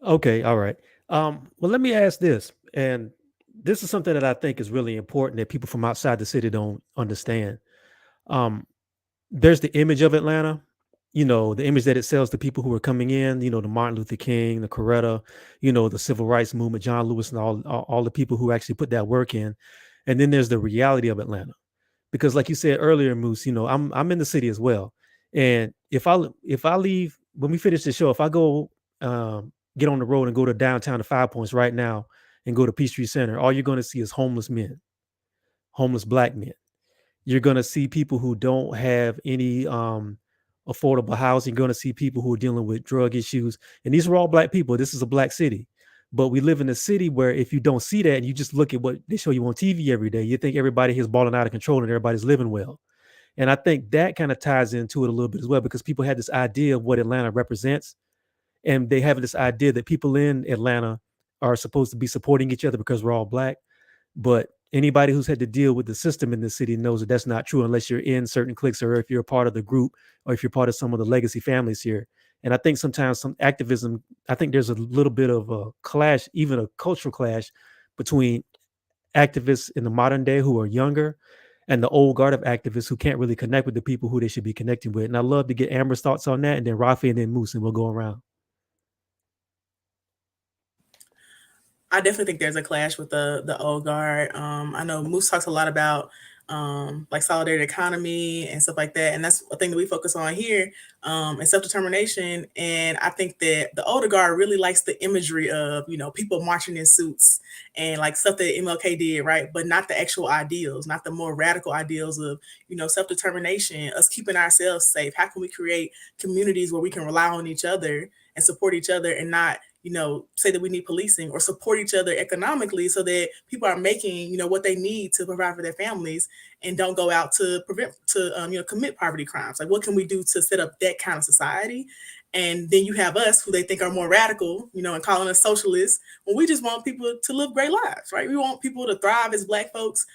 Okay, all right. Well, let me ask this, and this is something that I think is really important that people from outside the city don't understand. There's the image of Atlanta, the image that it sells to people who are coming in, the Martin Luther King, the Coretta, the civil rights movement, John Lewis, and all the people who actually put that work in. And then there's the reality of Atlanta, because like you said earlier, Moose, I'm in the city as well. And if I leave when we finish the show, if I go get on the road and go to downtown to Five Points right now and go to Peachtree Center, all you're going to see is homeless men, homeless Black men. You're going to see people who don't have any affordable housing. You're going to see people who are dealing with drug issues. And these are all Black people. This is a Black city. But we live in a city where if you don't see that and you just look at what they show you on TV every day, you think everybody here's balling out of control and everybody's living well. And I think that kind of ties into it a little bit as well, because people had this idea of what Atlanta represents. And they have this idea that people in Atlanta are supposed to be supporting each other because we're all Black. But anybody who's had to deal with the system in the city knows that that's not true unless you're in certain cliques, or if you're a part of the group, or if you're part of some of the legacy families here. And I think sometimes some activism, I think there's a little bit of a clash, even a cultural clash, between activists in the modern day who are younger and the old guard of activists who can't really connect with the people who they should be connecting with. And I'd love to get Amber's thoughts on that, and then Rafi, and then Moose, and we'll go around. I definitely think there's a clash with the old guard. I know Moose talks a lot about like solidarity economy and stuff like that. And that's a thing that we focus on here, and self-determination. And I think that the older guard really likes the imagery of, people marching in suits and like stuff that MLK did, right? But not the actual ideals, not the more radical ideals of, self-determination, us keeping ourselves safe. How can we create communities where we can rely on each other and support each other, and not say that we need policing, or support each other economically so that people are making, what they need to provide for their families, and don't go out to commit poverty crimes. Like, what can we do to set up that kind of society? And then you have us, who they think are more radical, and calling us socialists, when we just want people to live great lives, right? We want people to thrive as Black folks.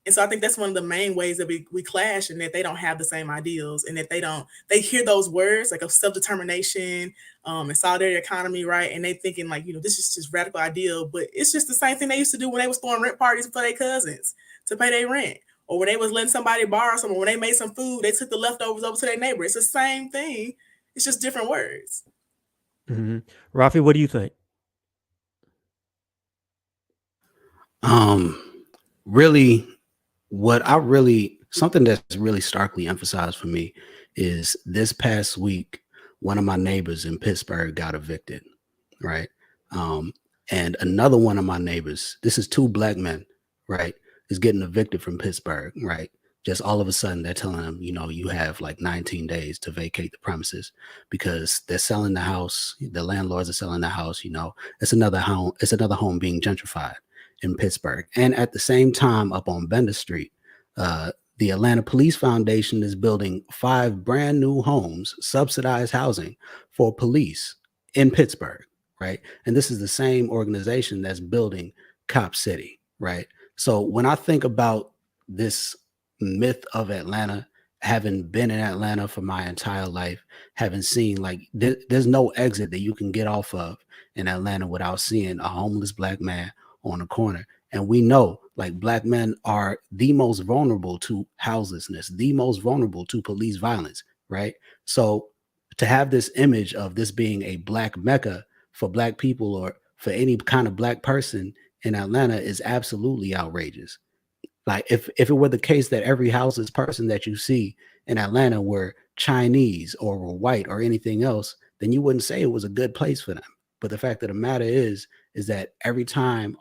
And so I think that's one of the main ways that we clash, and that they don't have the same ideals, and that they hear those words like of self-determination, and solidarity economy, right? And they thinking like, this is just radical ideal, but it's just the same thing they used to do when they was throwing rent parties for their cousins to pay their rent, or when they was letting somebody borrow something, when they made some food, they took the leftovers over to their neighbor. It's the same thing. It's just different words. Mm-hmm. Rafi, what do you think? Really, something that's really starkly emphasized for me is this past week, one of my neighbors in Pittsburgh got evicted, right? And another one of my neighbors, this is 2 Black men, right, is getting evicted from Pittsburgh, right? Just all of a sudden they're telling them, you have like 19 days to vacate the premises because they're selling the house. The landlords are selling the house. It's another home being gentrified in Pittsburgh. And at the same time, up on Bender Street, the Atlanta Police Foundation is building 5 brand new homes, subsidized housing for police in Pittsburgh, right? And this is the same organization that's building Cop City, right? So when I think about this myth of Atlanta, having been in Atlanta for my entire life, having seen like there's no exit that you can get off of in Atlanta without seeing a homeless Black man on a corner. And we know like Black men are the most vulnerable to houselessness, the most vulnerable to police violence, right? So to have this image of this being a Black Mecca for Black people, or for any kind of Black person in Atlanta, is absolutely outrageous. Like if it were the case that every houseless person that you see in Atlanta were Chinese or were white or anything else, then you wouldn't say it was a good place for them. But the fact of the matter is that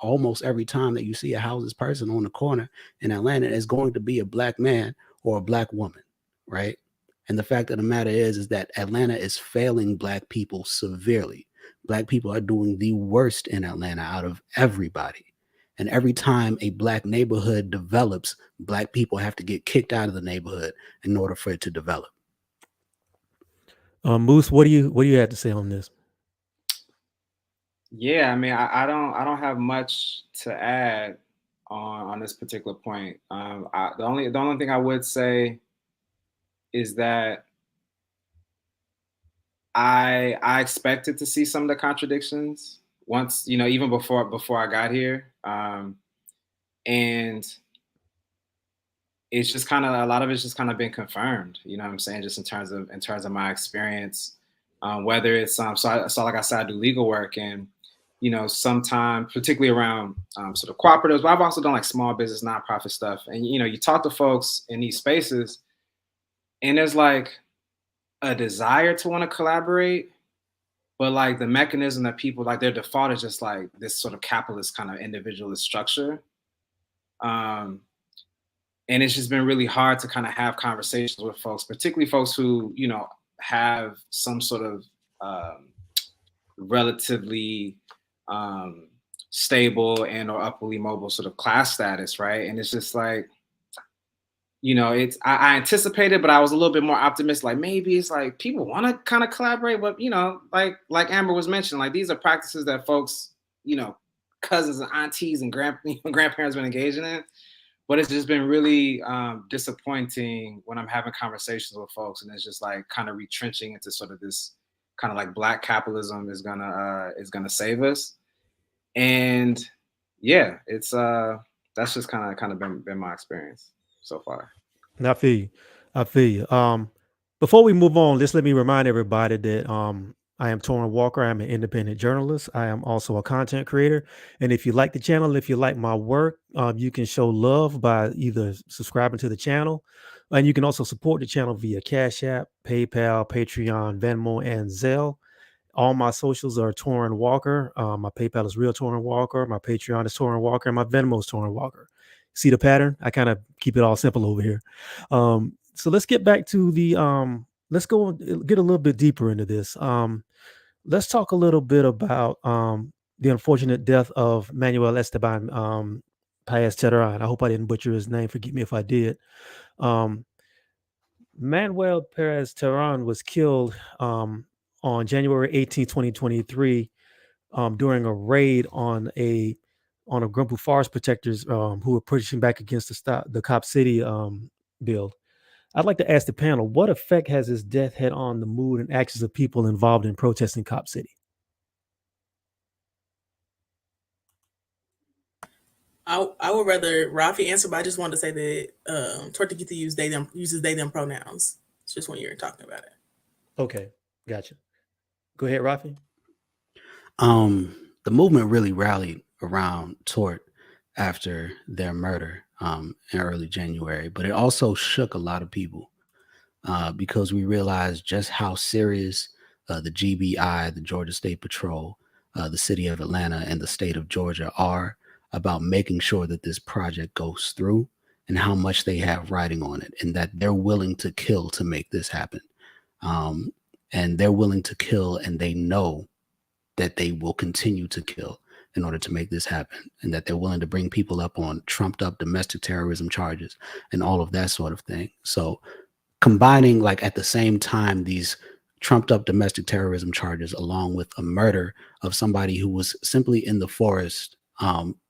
almost every time that you see a houseless person on the corner in Atlanta, is going to be a Black man or a Black woman, right? And the fact of the matter is that Atlanta is failing Black people severely. Black people are doing the worst in Atlanta out of everybody. And every time a Black neighborhood develops, Black people have to get kicked out of the neighborhood in order for it to develop. Moose, what do you have to say on this? Yeah, I mean, I don't have much to add on this particular point. The only thing I would say is that I expected to see some of the contradictions once, even before I got here, and it's just kind of, a lot of it's just kind of been confirmed. You know what I'm saying? Just in terms of my experience, whether it's so like I said, I do legal work, and sometimes, particularly around sort of cooperatives, but I've also done like small business, nonprofit stuff, and you talk to folks in these spaces, and there's like a desire to want to collaborate, but like the mechanism that people, like, their default is just like this sort of capitalist kind of individualist structure. And it's just been really hard to kind of have conversations with folks, particularly folks who, have some sort of relatively stable and or upwardly mobile sort of class status, right? And it's just like, I anticipated, but I was a little bit more optimistic. Like maybe it's like people want to kind of collaborate, but like Amber was mentioning, like these are practices that folks, cousins and aunties and grandparents been engaging in. But it's just been really disappointing when I'm having conversations with folks, and it's just like kind of retrenching into sort of this kind of like Black capitalism is gonna save us. And yeah, it's that's just kind of been my experience so far. I feel you. Before we move on, just let me remind everybody that I am Torraine Walker. I'm an independent journalist. I am also a content creator. And if you like the channel, if you like my work, you can show love by either subscribing to the channel, and you can also support the channel via Cash App, PayPal, Patreon, Venmo, and Zelle. All my socials are Torraine Walker. My PayPal is Real Torraine Walker. My Patreon is Torraine Walker, and my Venmo is Torraine Walker. See the pattern? I kind of keep it all simple over here. So let's get back to the let's go get a little bit deeper into this. Let's talk a little bit about the unfortunate death of Manuel Esteban Paez Terran. I hope I didn't butcher his name. Forgive me if I did. Manuel Perez Terran was killed on January 18, 2023, during a raid on a group of forest protectors who were pushing back against the Cop City bill. I'd like to ask the panel, what effect has his death had on the mood and actions of people involved in protesting Cop City? I would rather Rafi answer, but I just wanted to say that Torta get to use they them uses they them pronouns. It's just when you're talking about it. Okay, gotcha. Go ahead, Rafi. The movement really rallied around Tort after their murder in early January, but it also shook a lot of people because we realized just how serious the GBI, the Georgia State Patrol, the city of Atlanta, and the state of Georgia are about making sure that this project goes through, and how much they have riding on it, and that they're willing to kill to make this happen. And they're willing to kill, and they know that they will continue to kill in order to make this happen, and that they're willing to bring people up on trumped up domestic terrorism charges and all of that sort of thing. So combining, like, at the same time, these trumped up domestic terrorism charges along with a murder of somebody who was simply in the forest,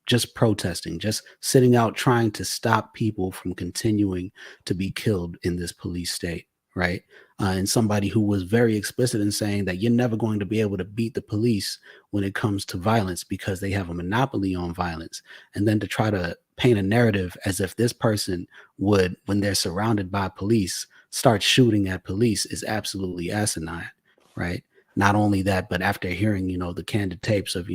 just protesting, just sitting out trying to stop people from continuing to be killed in this police state, right? And somebody who was very explicit in saying that you're never going to be able to beat the police when it comes to violence because they have a monopoly on violence. And then to try to paint a narrative as if this person would, when they're surrounded by police, start shooting at police is absolutely asinine, right? Not only that, but after hearing, the candid tapes of,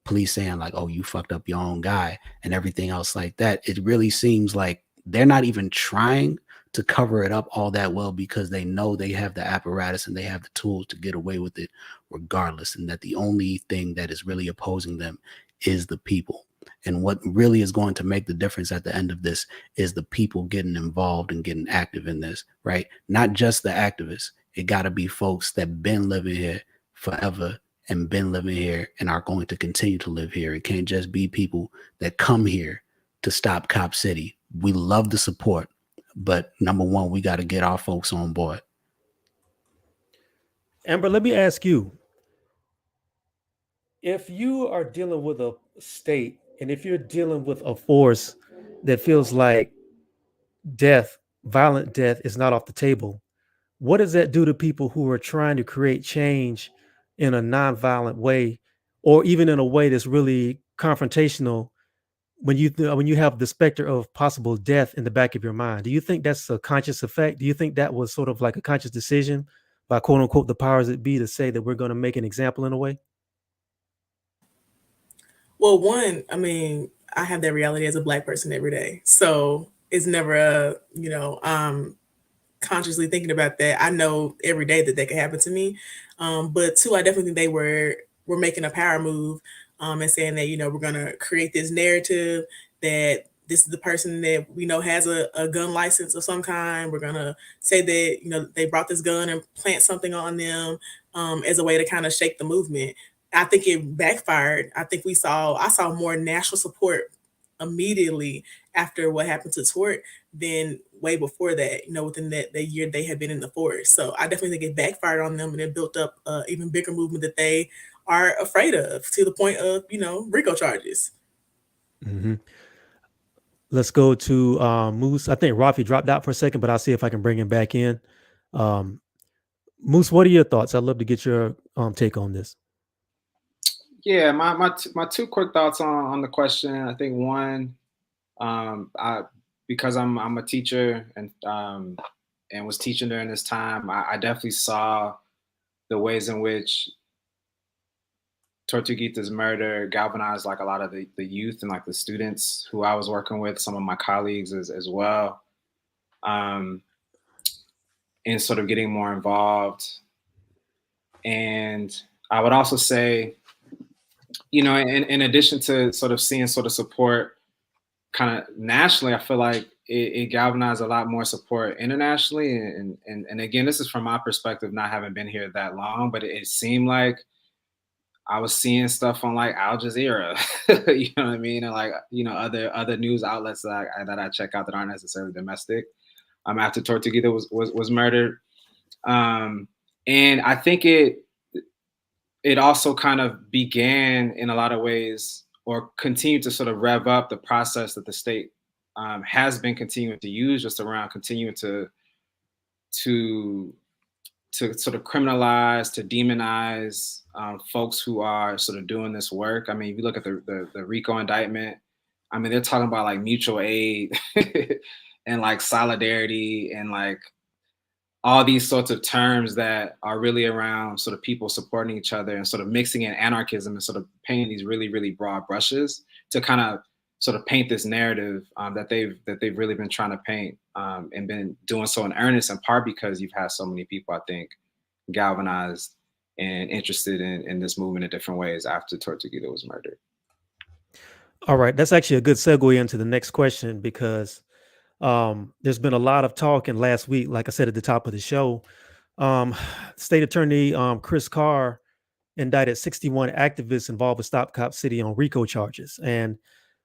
police saying like, oh, you fucked up your own guy and everything else like that, it really seems like they're not even trying to cover it up all that well because they know they have the apparatus and they have the tools to get away with it regardless, and that the only thing that is really opposing them is the people. And what really is going to make the difference at the end of this is the people getting involved and getting active in this, right? Not just the activists. It got to be folks that been living here forever and been living here and are going to continue to live here. It can't just be people that come here to stop Cop City. We love the support, but number one, we got to get our folks on board. Amber, let me ask you, if you are dealing with a state and if you're dealing with a force that feels like violent death is not off the table, what does that do to people who are trying to create change in a nonviolent way, or even in a way that's really confrontational, when you have the specter of possible death in the back of your mind? Do you think that's a conscious effect? Do you think that was sort of like a conscious decision by quote unquote the powers that be to say that we're going to make an example in a way? Well, one, I mean, I have that reality as a Black person every day, so it's never consciously thinking about that. I know every day that could happen to me. But two, I definitely think they were making a power move and saying that, we're going to create this narrative that this is the person that we know has a gun license of some kind. We're going to say that, they brought this gun and plant something on them as a way to kind of shake the movement. I think it backfired. I think I saw more national support immediately after what happened to Tort than way before that, within that year they had been in the forest. So I definitely think it backfired on them and it built up an even bigger movement that they are afraid of, to the point of, RICO charges. Mm-hmm. Let's go to Moose. I think Rafi dropped out for a second, but I'll see if I can bring him back in. Moose, what are your thoughts? I'd love to get your take on this. Yeah, my two quick thoughts on the question. I think one, because I'm a teacher and was teaching during this time, I definitely saw the ways in which Tortuguita's murder galvanized like a lot of the youth and like the students who I was working with, some of my colleagues as well, in sort of getting more involved. And I would also say, you know, in addition to sort of seeing sort of support kind of nationally, I feel like it galvanized a lot more support internationally. And again, this is from my perspective, not having been here that long, but it seemed like I was seeing stuff on like Al Jazeera, you know what I mean, and like, you know, other news outlets that I check out that aren't necessarily domestic. After Tortuguita was murdered, and I think it also kind of began in a lot of ways, or continued to sort of rev up the process that the state has been continuing to use, just around continuing to sort of criminalize, to demonize folks who are sort of doing this work. I mean, if you look at the RICO indictment, I mean, they're talking about like mutual aid and like solidarity and like all these sorts of terms that are really around sort of people supporting each other and sort of mixing in anarchism and sort of painting these really, really broad brushes to kind of sort of paint this narrative that they've really been trying to paint and been doing so in earnest, in part because you've had so many people, I think, galvanized and interested in this movement in different ways after Tortuguita was murdered. All right, that's actually a good segue into the next question, because there's been a lot of talk, and last week, like I said at the top of the show, State Attorney Chris Carr indicted 61 activists involved with Stop Cop City on RICO charges. And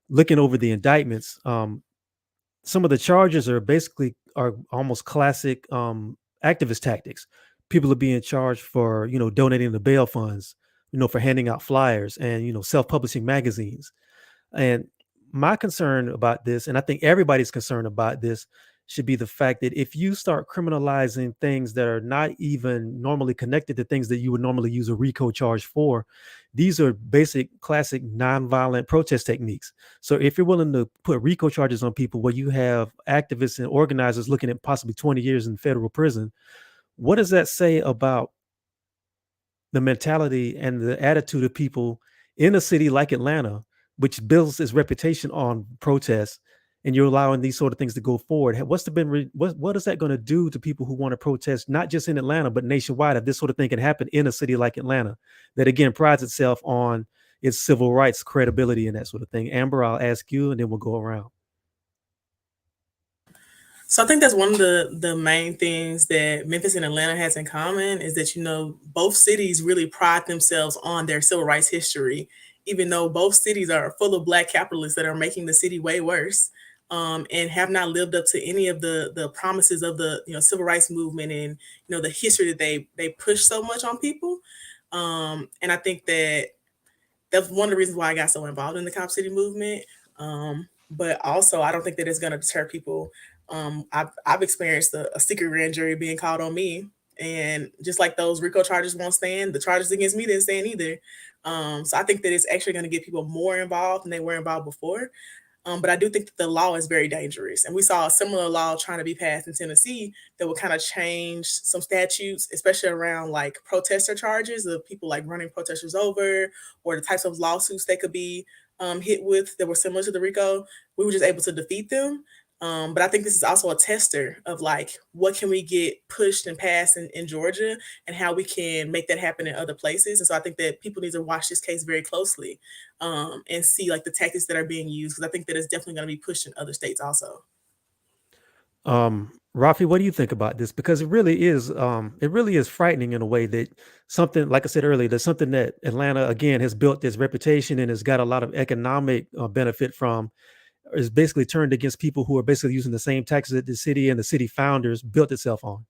looking over the indictments, some of the charges are almost classic activist tactics. People are being charged for, donating the bail funds, for handing out flyers and, self-publishing magazines. And my concern about this, and I think everybody's concerned about this, should be the fact that if you start criminalizing things that are not even normally connected to things that you would normally use a RICO charge for, these are basic, classic, nonviolent protest techniques. So if you're willing to put RICO charges on people where you have activists and organizers looking at possibly 20 years in federal prison, what does that say about the mentality and the attitude of people in a city like Atlanta, which builds its reputation on protests, and you're allowing these sort of things to go forward? What is that going to do to people who want to protest, not just in Atlanta, but nationwide, if this sort of thing can happen in a city like Atlanta, that again prides itself on its civil rights credibility and that sort of thing? Amber, I'll ask you, and then we'll go around. So I think that's one of the main things that Memphis and Atlanta has in common, is that, both cities really pride themselves on their civil rights history, even though both cities are full of Black capitalists that are making the city way worse, and have not lived up to any of the promises of the civil rights movement and the history that they push so much on people. And I think that's one of the reasons why I got so involved in the Cop City movement. But also, I don't think that it's going to deter people. I've experienced a secret grand jury being called on me, and just like those RICO charges won't stand, the charges against me didn't stand either. So I think that it's actually going to get people more involved than they were involved before. But I do think that the law is very dangerous. And we saw a similar law trying to be passed in Tennessee that would kind of change some statutes, especially around like protester charges of people like running protesters over, or the types of lawsuits they could be hit with that were similar to the RICO. We were just able to defeat them. But I think this is also a tester of like, what can we get pushed and passed in Georgia, and how we can make that happen in other places. And so I think that people need to watch this case very closely and see like the tactics that are being used, because I think that it's definitely going to be pushed in other states also. Rafi, what do you think about this? Because it really is frightening in a way that something, like I said earlier, there's something that Atlanta, again, has built this reputation and has got a lot of economic benefit from, is basically turned against people who are basically using the same tactics that the city and the city founders built itself on.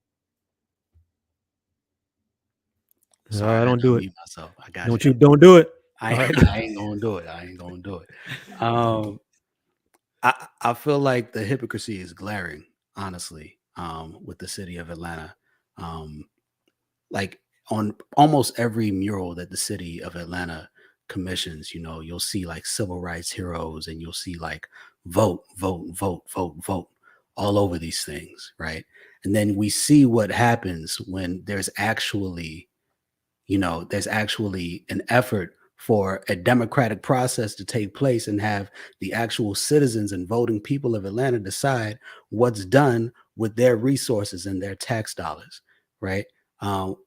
Sorry, I don't do it. Myself. I got you. Don't do it. I ain't gonna do it. I ain't gonna do it. I feel like the hypocrisy is glaring, honestly, with the city of Atlanta. Like on almost every mural that the city of Atlanta commissions, you'll see like civil rights heroes, and you'll see like vote, vote, vote, vote, vote all over these things, right? And then we see what happens when there's actually there's actually an effort for a democratic process to take place and have the actual citizens and voting people of Atlanta decide what's done with their resources and their tax dollars, right?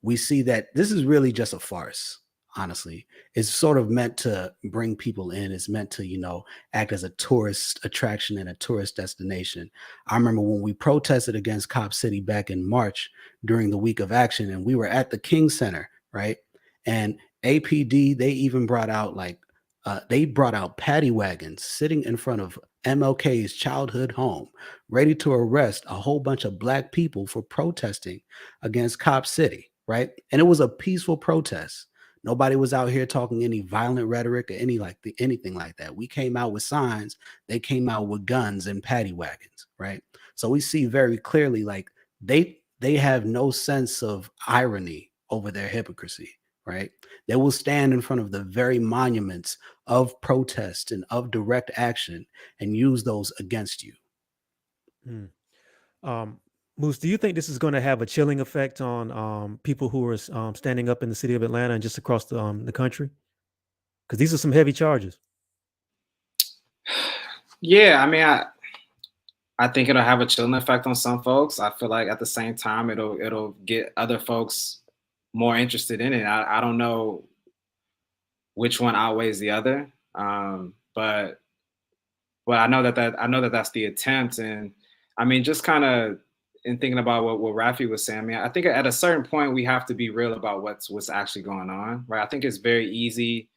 We see that this is really just a farce, honestly. It's sort of meant to bring people in. It's meant to, act as a tourist attraction and a tourist destination. I remember when we protested against Cop City back in March during the week of action, and we were at the King Center, right? And APD, they brought out paddy wagons sitting in front of MLK's childhood home, ready to arrest a whole bunch of Black people for protesting against Cop City, right? And it was a peaceful protest. Nobody was out here talking any violent rhetoric or anything like that. We came out with signs. They came out with guns and paddy wagons, right? So we see very clearly, like, they have no sense of irony over their hypocrisy, right? They will stand in front of the very monuments of protest and of direct action and use those against you. Hmm. Moose, do you think this is going to have a chilling effect on people who are standing up in the city of Atlanta and just across the country? Because these are some heavy charges. Yeah, I mean, I think it'll have a chilling effect on some folks. I feel like at the same time, it'll get other folks more interested in it. I don't know which one outweighs the other, but I know that that's the attempt. And I mean, just kind of in thinking about what Rafi was saying, I mean, I think at a certain point we have to be real about what's actually going on, right? I think it's very easy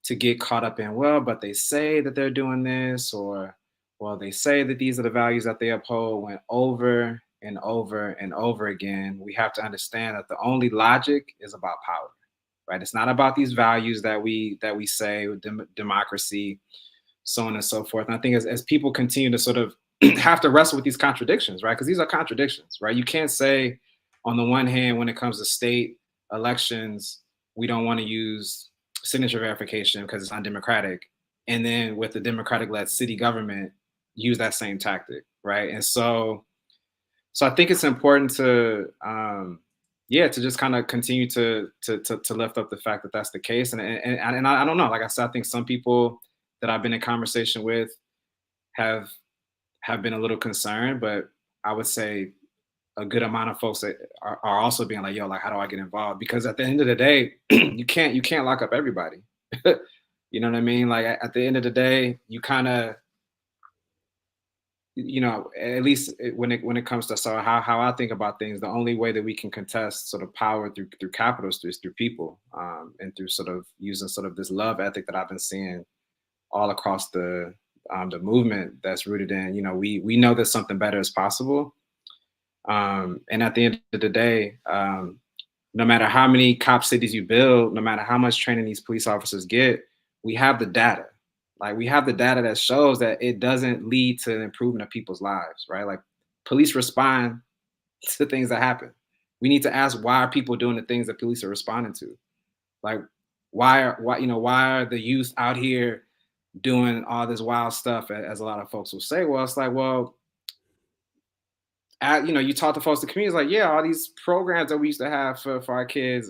to get caught up in, well, but they say that they're doing this, or well, they say that these are the values that they uphold. When over and over and over again, we have to understand that the only logic is about power, right? It's not about these values that we say, democracy, so on and so forth. And I think as people continue to sort of have to wrestle with these contradictions, right? Because these are contradictions, right? You can't say on the one hand, when it comes to state elections, we don't want to use signature verification because it's undemocratic. And then with the democratic-led city government, use that same tactic, right? And so I think it's important to just kind of continue to lift up the fact that that's the case. And I don't know, like I said, I think some people that I've been in conversation with have been a little concerned, but I would say a good amount of folks that are also being like, yo, like, how do I get involved? Because at the end of the day, you can't lock up everybody. You know what I mean? Like at the end of the day, you kind of, at least when it comes to how I think about things, the only way that we can contest sort of power through capital is through people, and through sort of using sort of this love ethic that I've been seeing all across the movement that's rooted in, we know that something better is possible. And at the end of the day, no matter how many cop cities you build, no matter how much training these police officers get, we have the data. Like we have the data that shows that it doesn't lead to an improvement of people's lives, right? Like police respond to things that happen. We need to ask, why are people doing the things that police are responding to? Like why are the youth out here doing all this wild stuff, as a lot of folks will say? Well, it's like, well, you talk to folks, the community is like, yeah, all these programs that we used to have for our kids,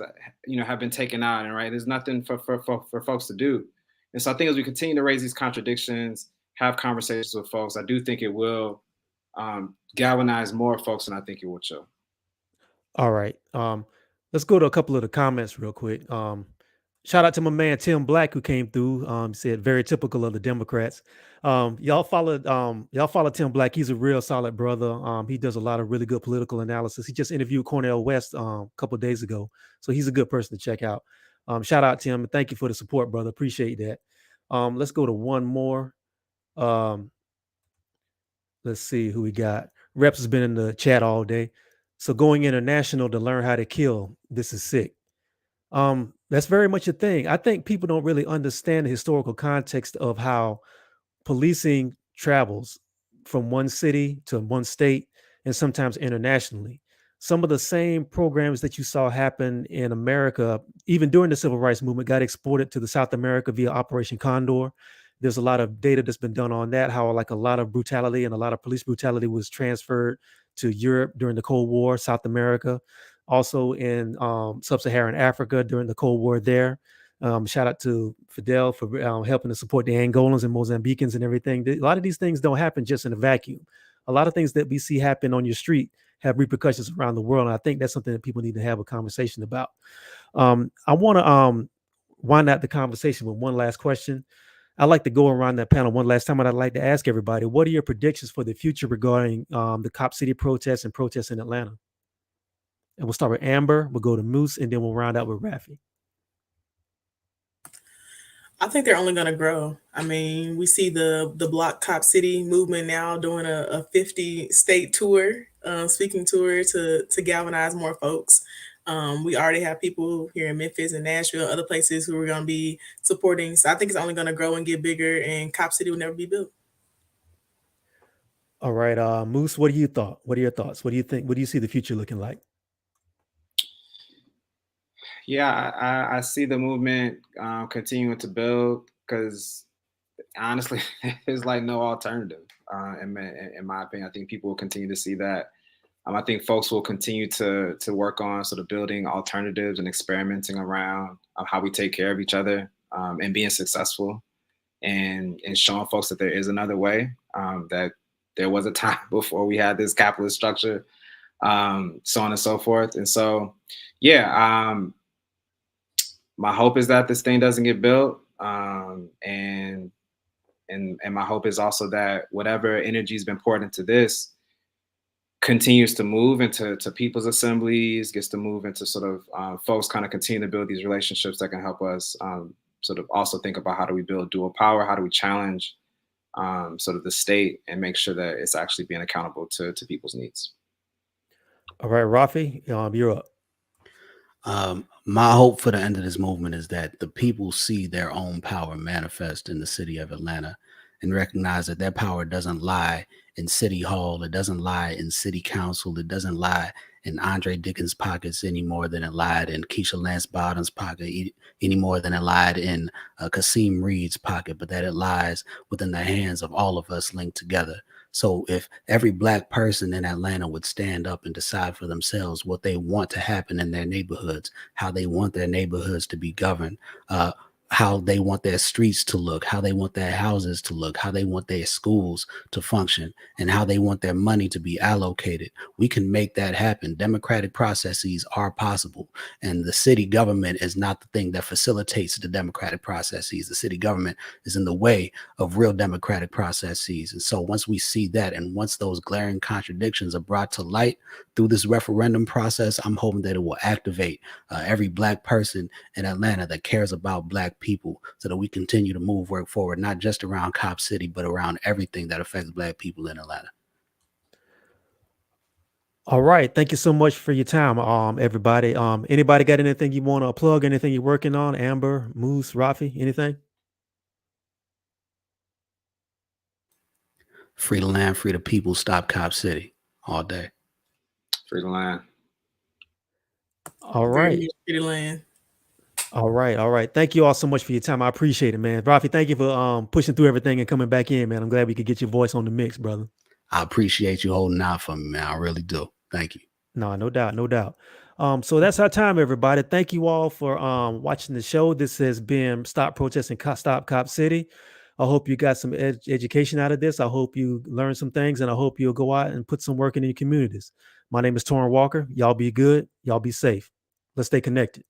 have been taken out, and right, there's nothing for folks to do. And so I think as we continue to raise these contradictions, have conversations with folks, I do think it will galvanize more folks than I think it will chill. All right. Let's go to a couple of the comments real quick. Shout out to my man Tim Black who came through. Said very typical of the Democrats. Y'all follow Tim Black. He's a real solid brother. He does a lot of really good political analysis. He just interviewed Cornel West a couple of days ago, so he's a good person to check out. Shout out Tim, and thank you for the support, brother. Appreciate that. Let's go to one more. Let's see who we got. Reps has been in the chat all day. So going international to learn how to kill. This is sick. That's very much a thing. I think people don't really understand the historical context of how policing travels from one city to one state and sometimes internationally. Some of the same programs that you saw happen in America, even during the civil rights movement, got exported to the South America via Operation Condor. There's a lot of data that's been done on that, how like a lot of brutality and a lot of police brutality was transferred to Europe during the Cold War, South America. also in sub-Saharan Africa during the Cold War there. Shout out to Fidel for helping to support the Angolans and Mozambicans and everything. A lot of these things don't happen just in a vacuum. A lot of things that we see happen on your street have repercussions around the world. And I think that's something that people need to have a conversation about. I want to wind out the conversation with one last question. I'd like to go around that panel one last time, and I'd like to ask everybody, what are your predictions for the future regarding the Cop City protests and protests in Atlanta? And we'll start with Amber, we'll go to Moose, and then we'll round out with Rafi. I think they're only going to grow. I mean, we see the Block Cop City movement now doing a 50-state tour, speaking tour to galvanize more folks. We already have people here in Memphis and Nashville, other places who are going to be supporting. So I think it's only going to grow and get bigger, and Cop City will never be built. All right, Moose, what are your thoughts? What do you think? What do you see the future looking like? Yeah, I see the movement continuing to build because honestly, there's like no alternative. In my opinion, I think people will continue to see that. I think folks will continue to work on sort of building alternatives and experimenting around how we take care of each other and being successful and showing folks that there is another way, that there was a time before we had this capitalist structure, so on and so forth. And so, yeah, my hope is that this thing doesn't get built. And my hope is also that whatever energy has been poured into this continues to move into people's assemblies, gets to move into sort of folks kind of continue to build these relationships that can help us sort of also think about how do we build dual power, how do we challenge sort of the state and make sure that it's actually being accountable to people's needs. All right, Rafi, you're up. My hope for the end of this movement is that the people see their own power manifest in the city of Atlanta and recognize that their power doesn't lie in City Hall. It doesn't lie in City Council. It doesn't lie in Andre Dickens' pockets any more than it lied in Keisha Lance Bottom's pocket, any more than it lied in Kasim Reed's pocket, but that it lies within the hands of all of us linked together. So if every Black person in Atlanta would stand up and decide for themselves what they want to happen in their neighborhoods, how they want their neighborhoods to be governed, how they want their streets to look, how they want their houses to look, how they want their schools to function, and how they want their money to be allocated, we can make that happen. Democratic processes are possible, and the city government is not the thing that facilitates the democratic processes. The city government is in the way of real democratic processes. And so once we see that, and once those glaring contradictions are brought to light through this referendum process, I'm hoping that it will activate every Black person in Atlanta that cares about Black people, so that we continue to move work forward, not just around Cop City, but around everything that affects Black people in Atlanta. All right, thank you so much for your time, everybody. Anybody got anything you want to plug? Anything you're working on? Amber, Moose, Rafi, anything? Free the land, free the people, stop Cop City all day. Free the land. All right. Free the land. All right. Thank you all so much for your time. I appreciate it, man. Rafi, thank you for pushing through everything and coming back in, man. I'm glad we could get your voice on the mix, brother. I appreciate you holding out for me, man. I really do. Thank you. No doubt. So that's our time, everybody. Thank you all for watching the show. This has been Stop Protesting, Stop Cop City. I hope you got some education out of this. I hope you learned some things, and I hope you'll go out and put some work in your communities. My name is Torraine Walker. Y'all be good. Y'all be safe. Let's stay connected.